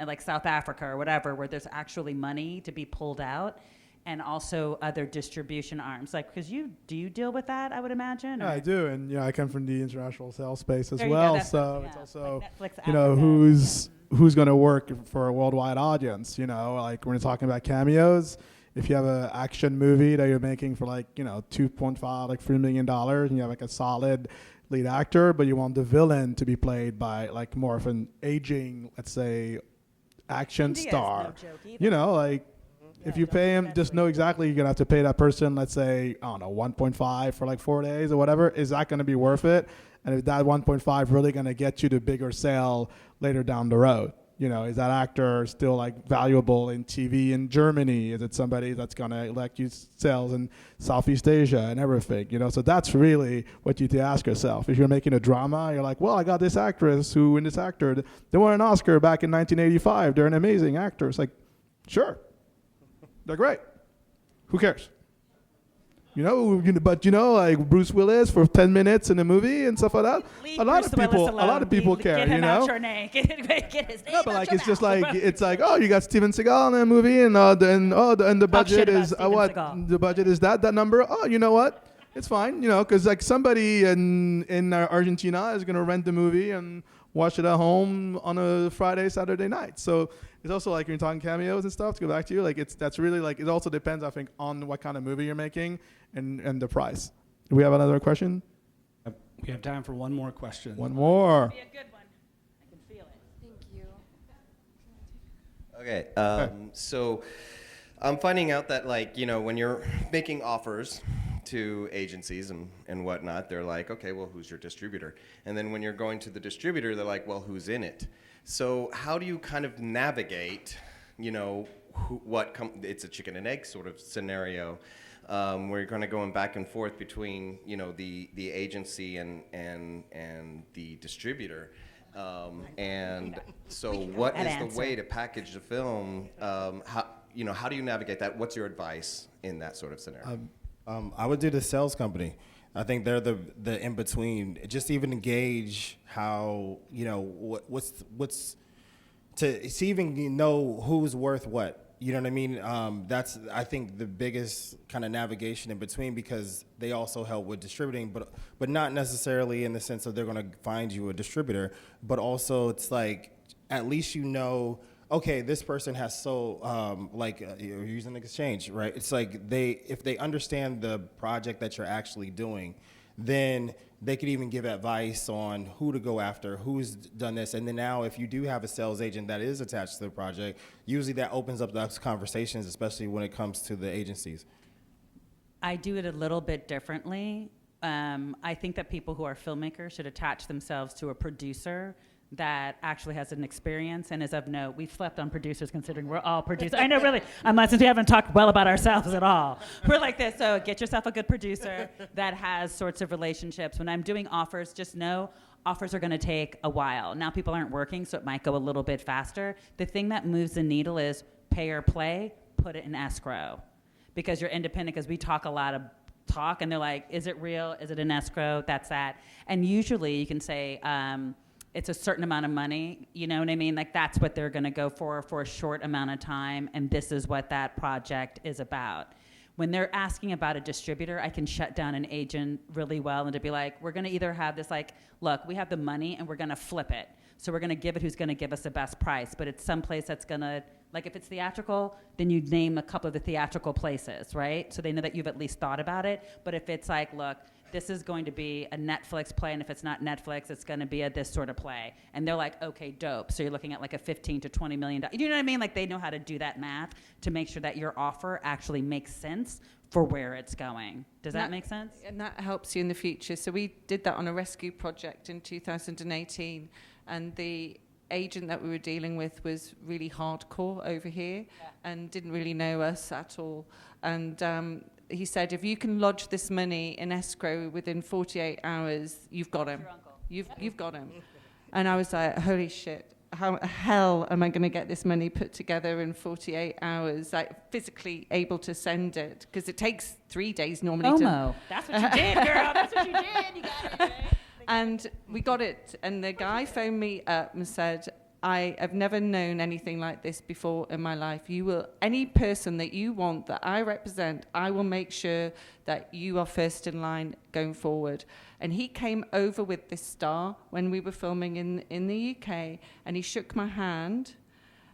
like South Africa or whatever, where there's actually money to be pulled out. And also other distribution arms, like, because do you deal with that? I would imagine. Yeah, I do, and I come from the international sales space as There you go, well. that's So what- it's yeah, also like Netflix who's going to work for a worldwide audience. Like when you're talking about cameos, if you have an action movie that you're making for $2.5, like $3 million, and you have like a solid lead actor, but you want the villain to be played by like more of an aging, let's say, action India's star. no joke either. If you pay him, just know exactly you're going to have to pay that person, let's say, I don't know, 1.5 for like 4 days or whatever. Is that going to be worth it? And is that 1.5 really going to get you the bigger sale later down the road? Is that actor still like valuable in TV in Germany? Is it somebody that's going to elect you sales in Southeast Asia and everything? So that's really what you have to ask yourself. If you're making a drama, you're like, well, I got this actress and this actor, they won an Oscar back in 1985. They're an amazing actor. It's like, sure. They're great. Who cares? But like Bruce Willis for 10 minutes in a movie and stuff like that. A lot of people care. Get him out, Chardonnay. Get his name. No, but like it's just like oh, you got Steven Seagal in a movie and the budget is what? Seagal. The budget is that number. Oh, you know what? It's fine. Because like somebody in Argentina is gonna rent the movie and watch it at home on a Friday, Saturday night. So it's also like when you're talking cameos and stuff, to go back to you, like that's really like, it also depends, I think, on what kind of movie you're making and the price. Do we have another question? We have time for one more question. One more. Be a good one. I can feel it. Thank you. Okay, so I'm finding out that when you're making offers to agencies and whatnot, they're like, okay, well, who's your distributor? And then when you're going to the distributor, they're like, well, who's in it? So how do you kind of navigate, it's a chicken and egg sort of scenario, where you're kind of going back and forth between, the agency and the distributor. And so what is the way to package the film? How do you navigate that? What's your advice in that sort of scenario? I would do the sales company. I think they're the in between. Just even gauge how what's to even know who's worth what. You know what I mean? That's I think the biggest kind of navigation in between, because they also help with distributing, but not necessarily in the sense of they're going to find you a distributor, but also it's like at least you know, okay, this person has you're using exchange, right? It's like if they understand the project that you're actually doing, then they could even give advice on who to go after, who's done this. And then now if you do have a sales agent that is attached to the project, usually that opens up those conversations, especially when it comes to the agencies. I do it a little bit differently. I think that people who are filmmakers should attach themselves to a producer that actually has an experience and is of note. We've slept on producers considering we're all producers. I know, really, since we haven't talked well about ourselves at all. We're like this, so get yourself a good producer that has sorts of relationships. When I'm doing offers, just know offers are gonna take a while. Now people aren't working, so it might go a little bit faster. The thing that moves the needle is pay or play, put it in escrow. Because you're independent, because we talk a lot of talk, and they're like, is it real? Is it in escrow? That's that. And usually you can say, it's a certain amount of money, you know what I mean? Like that's what they're gonna go for a short amount of time, and this is what that project is about. When they're asking about a distributor, I can shut down an agent really well and to be like, we're gonna either have this like, look, we have the money and we're gonna flip it. So we're gonna give it who's gonna give us the best price, but it's someplace that's gonna, like if it's theatrical, then you name a couple of the theatrical places, right? So they know that you've at least thought about it. But if it's like, look, this is going to be a Netflix play, and if it's not Netflix, it's going to be a this sort of play. And they're like, okay, dope. So you're looking at like a $15 to $20 million. You know what I mean? Like they know how to do that math to make sure that your offer actually makes sense for where it's going. Does that make sense? And that helps you in the future. So we did that on a rescue project in 2018, and the agent that we were dealing with was really hardcore over here and didn't really know us at all. And he said, if you can lodge this money in escrow within 48 hours, you've got him. You've got him. And I was like, holy shit, how the hell am I going to get this money put together in 48 hours, like physically able to send it? Because it takes 3 days normally Homo. That's what you did, girl. That's what you did. You got it, right? And we got it. And the guy phoned me up and said, I have never known anything like this before in my life. Any person that you want that I represent, I will make sure that you are first in line going forward. And he came over with this star when we were filming in the UK, and he shook my hand,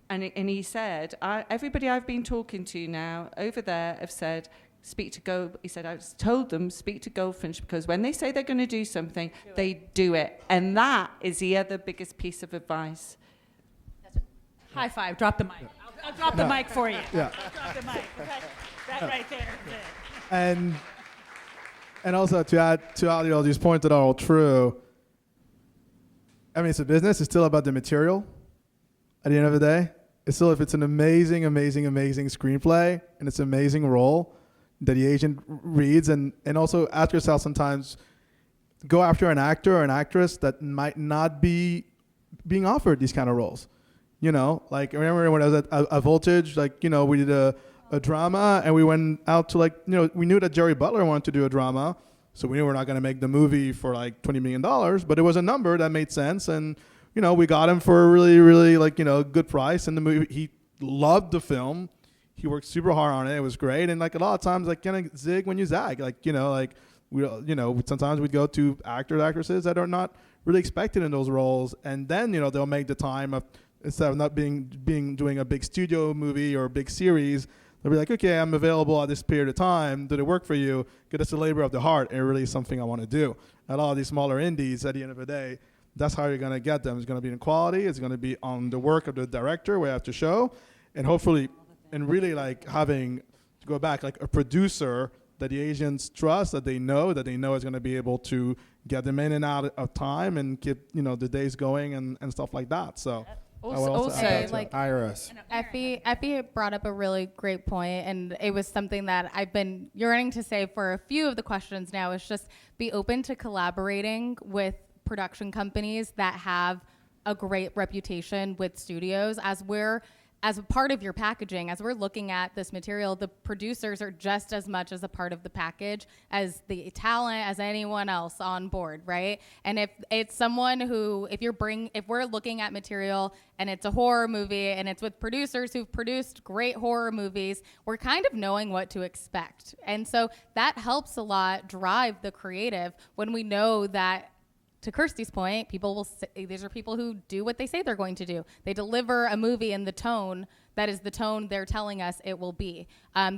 and he said, everybody I've been talking to now over there have said, speak to Gold. He said, I told them, speak to Goldfinch, because when they say they're going to do something, they do it. And that is the other biggest piece of advice. High five, drop the mic. I'll drop the mic for you. Yeah. I'll drop the mic. Okay? That right there is it. And also to add to all these points that are all true, I mean, it's a business. It's still about the material at the end of the day. It's still, if it's an amazing, amazing, amazing screenplay and it's an amazing role that the agent reads, and also ask yourself sometimes, go after an actor or an actress that might not be being offered these kind of roles. You know, like, I remember when I was at Voltage, like, you know, we did a drama, and we went out to, like, you know, we knew that Jerry Butler wanted to do a drama, so we knew we're not going to make the movie for like $20 million, but it was a number that made sense, and, you know, we got him for a really, really, like, you know, good price, and the movie, he loved the film, he worked super hard on it, it was great, and like a lot of times, like, kind of zig when you zag, like, you know, like, sometimes we'd go to actors, actresses that are not really expected in those roles, and then, you know, they'll make the time of, instead of not doing a big studio movie or a big series, they'll be like, okay, I'm available at this period of time. Did it work for you? Because it's a labor of the heart and really something I want to do. And a lot of these smaller indies, at the end of the day, that's how you're going to get them. It's going to be in quality. It's going to be on the work of the director we have to show. And hopefully, and really like having, to go back, like a producer that the agents trust, that they know is going to be able to get them in and out of time and keep, you know, the days going and stuff like that. So. Also, like IRS. Effie brought up a really great point, and it was something that I've been yearning to say for a few of the questions now, is just be open to collaborating with production companies that have a great reputation with studios. As a part of your packaging, as we're looking at this material, the producers are just as much as a part of the package as the talent, as anyone else on board, right? And if it's someone who, if we're looking at material and it's a horror movie and it's with producers who've produced great horror movies, we're kind of knowing what to expect. And so that helps a lot drive the creative when we know that to Kirsty's point, people will say, these are people who do what they say they're going to do. They deliver a movie in the tone that is the tone they're telling us it will be.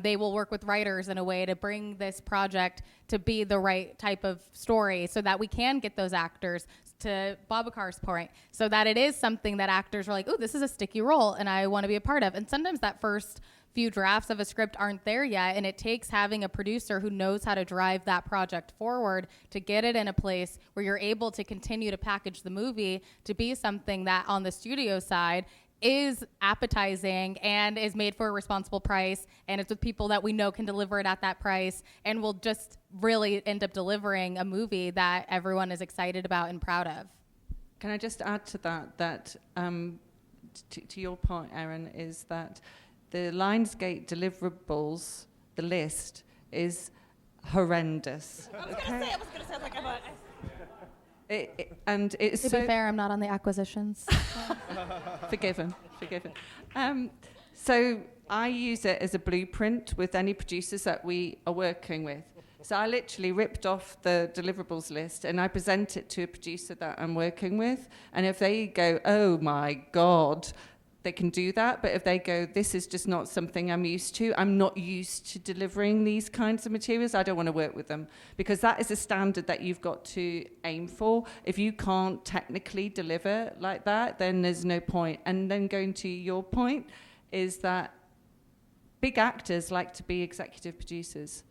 They will work with writers in a way to bring this project to be the right type of story so that we can get those actors, to Babakar's point, so that it is something that actors are like, oh, this is a sticky role and I want to be a part of. And sometimes that first few drafts of a script aren't there yet, and it takes having a producer who knows how to drive that project forward to get it in a place where you're able to continue to package the movie to be something that on the studio side is appetizing and is made for a responsible price, and it's with people that we know can deliver it at that price, and will just really end up delivering a movie that everyone is excited about and proud of. Can I just add to that, to your point, Erin, is that the Lionsgate deliverables, the list, is horrendous. I was going to say, like, I'm and it's To be fair, I'm not on the acquisitions. forgiven. So I use it as a blueprint with any producers that we are working with. So I literally ripped off the deliverables list and I present it to a producer that I'm working with. And if they go, oh my God, they can do that. But if they go, this is just not something I'm used to, I'm not used to delivering these kinds of materials, I don't want to work with them. Because that is a standard that you've got to aim for. If you can't technically deliver like that, then there's no point. And then going to your point is that big actors like to be executive producers.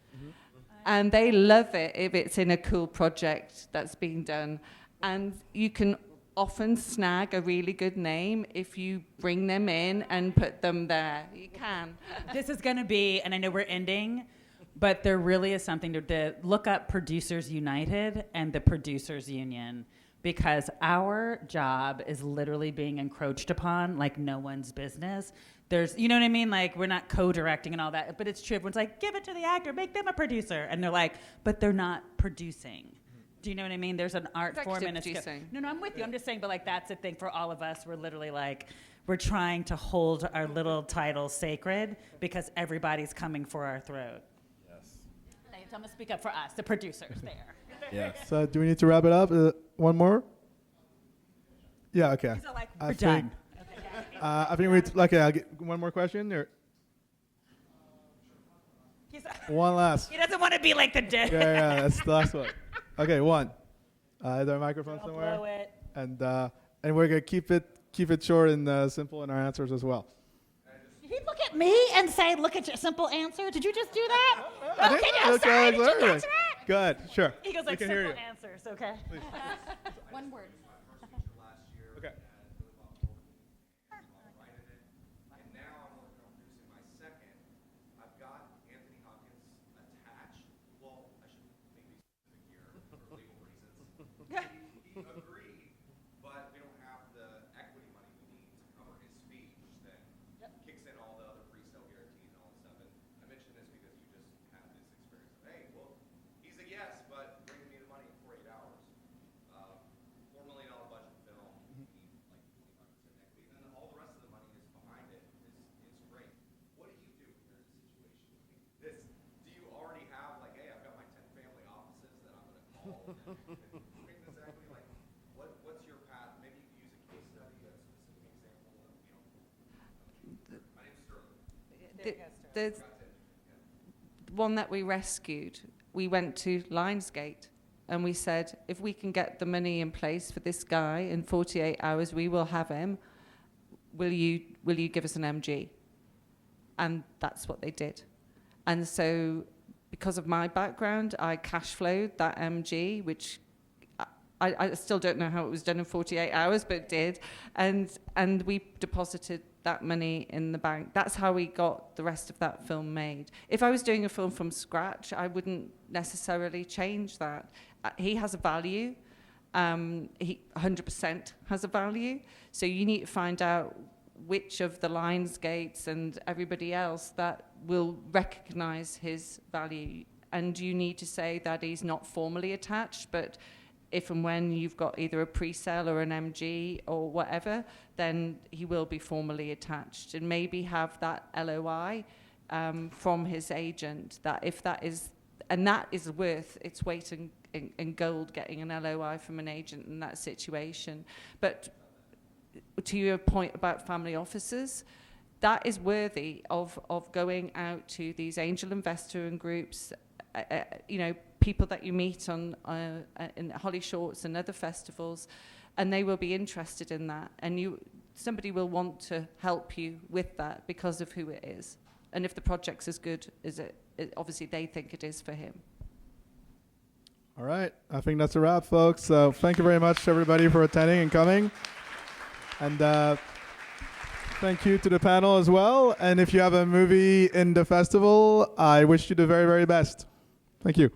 And they love it if it's in a cool project that's being done. And you can often snag a really good name if you bring them in and put them there. You can. This is going to be, and I know we're ending, but there really is something to look up Producers United and the Producers Union, because our job is literally being encroached upon like no one's business. There's, you know what I mean? Like, we're not co-directing and all that, but it's true. Everyone's like, give it to the actor, make them a producer. And they're like, but they're not producing. Do you know what I mean? There's an art form and a skill. No, I'm with you. I'm just saying, but like, that's the thing for all of us. We're literally like, we're trying to hold our little titles sacred because everybody's coming for our throat. Yes. I'm going to speak up for us, the producers there. Yes. So do we need to wrap it up? One more? Yeah, okay. These are like, we're done. I think we okay, I'll get one more question. Or one last. He doesn't want to be like the dead. Yeah, that's the last one. Okay, one. Is there a microphone I'll somewhere? blow it. And we're gonna keep it short and simple in our answers as well. Did he look at me and say, look at your simple answer? Did you just do that? I think Sorry, did you everything. catch that? Good, sure. He goes We like, can simple hear you. answers, okay? One word. Okay. Agreed, but we don't have the equity money we need to cover his fee, which then kicks in all the other pre-sale guarantees and all this stuff. And I mention this because you just had this experience of, hey, well, he's a yes, but bring me the money in 48 hours. $4 million budget film, we need like 25% equity, and then all the rest of the money is behind it. It's great. What do you do if you're in a situation like this? Do you already have like, hey, I've got my 10 family offices that I'm going to call and bring this equity? Like, what's your path? Maybe you can use a case study, a specific example of, my name's Sterling. The one that we rescued, we went to Lionsgate and we said, if we can get the money in place for this guy in 48 hours, we will have him. Will you give us an MG? And that's what they did. And so because of my background, I cash flowed that MG, which I still don't know how it was done in 48 hours, but it did. And we deposited that money in the bank. That's how we got the rest of that film made. If I was doing a film from scratch, I wouldn't necessarily change that. He has a value. He 100% has a value. So you need to find out which of the Lionsgates and everybody else that will recognize his value. And you need to say that he's not formally attached, but if and when you've got either a pre-sale or an MG or whatever, then he will be formally attached, and maybe have that LOI from his agent that if that is, and that is worth its weight in gold getting an LOI from an agent in that situation. But to your point about family offices, that is worthy of going out to these angel investor and groups, people that you meet on in Holly Shorts and other festivals, and they will be interested in that, and somebody will want to help you with that because of who it is, and if the project's as good as it obviously they think it is for him. All right, I think that's a wrap, folks. So thank you very much, everybody, for attending and coming. And thank you to the panel as well. And if you have a movie in the festival, I wish you the very, very best. Thank you.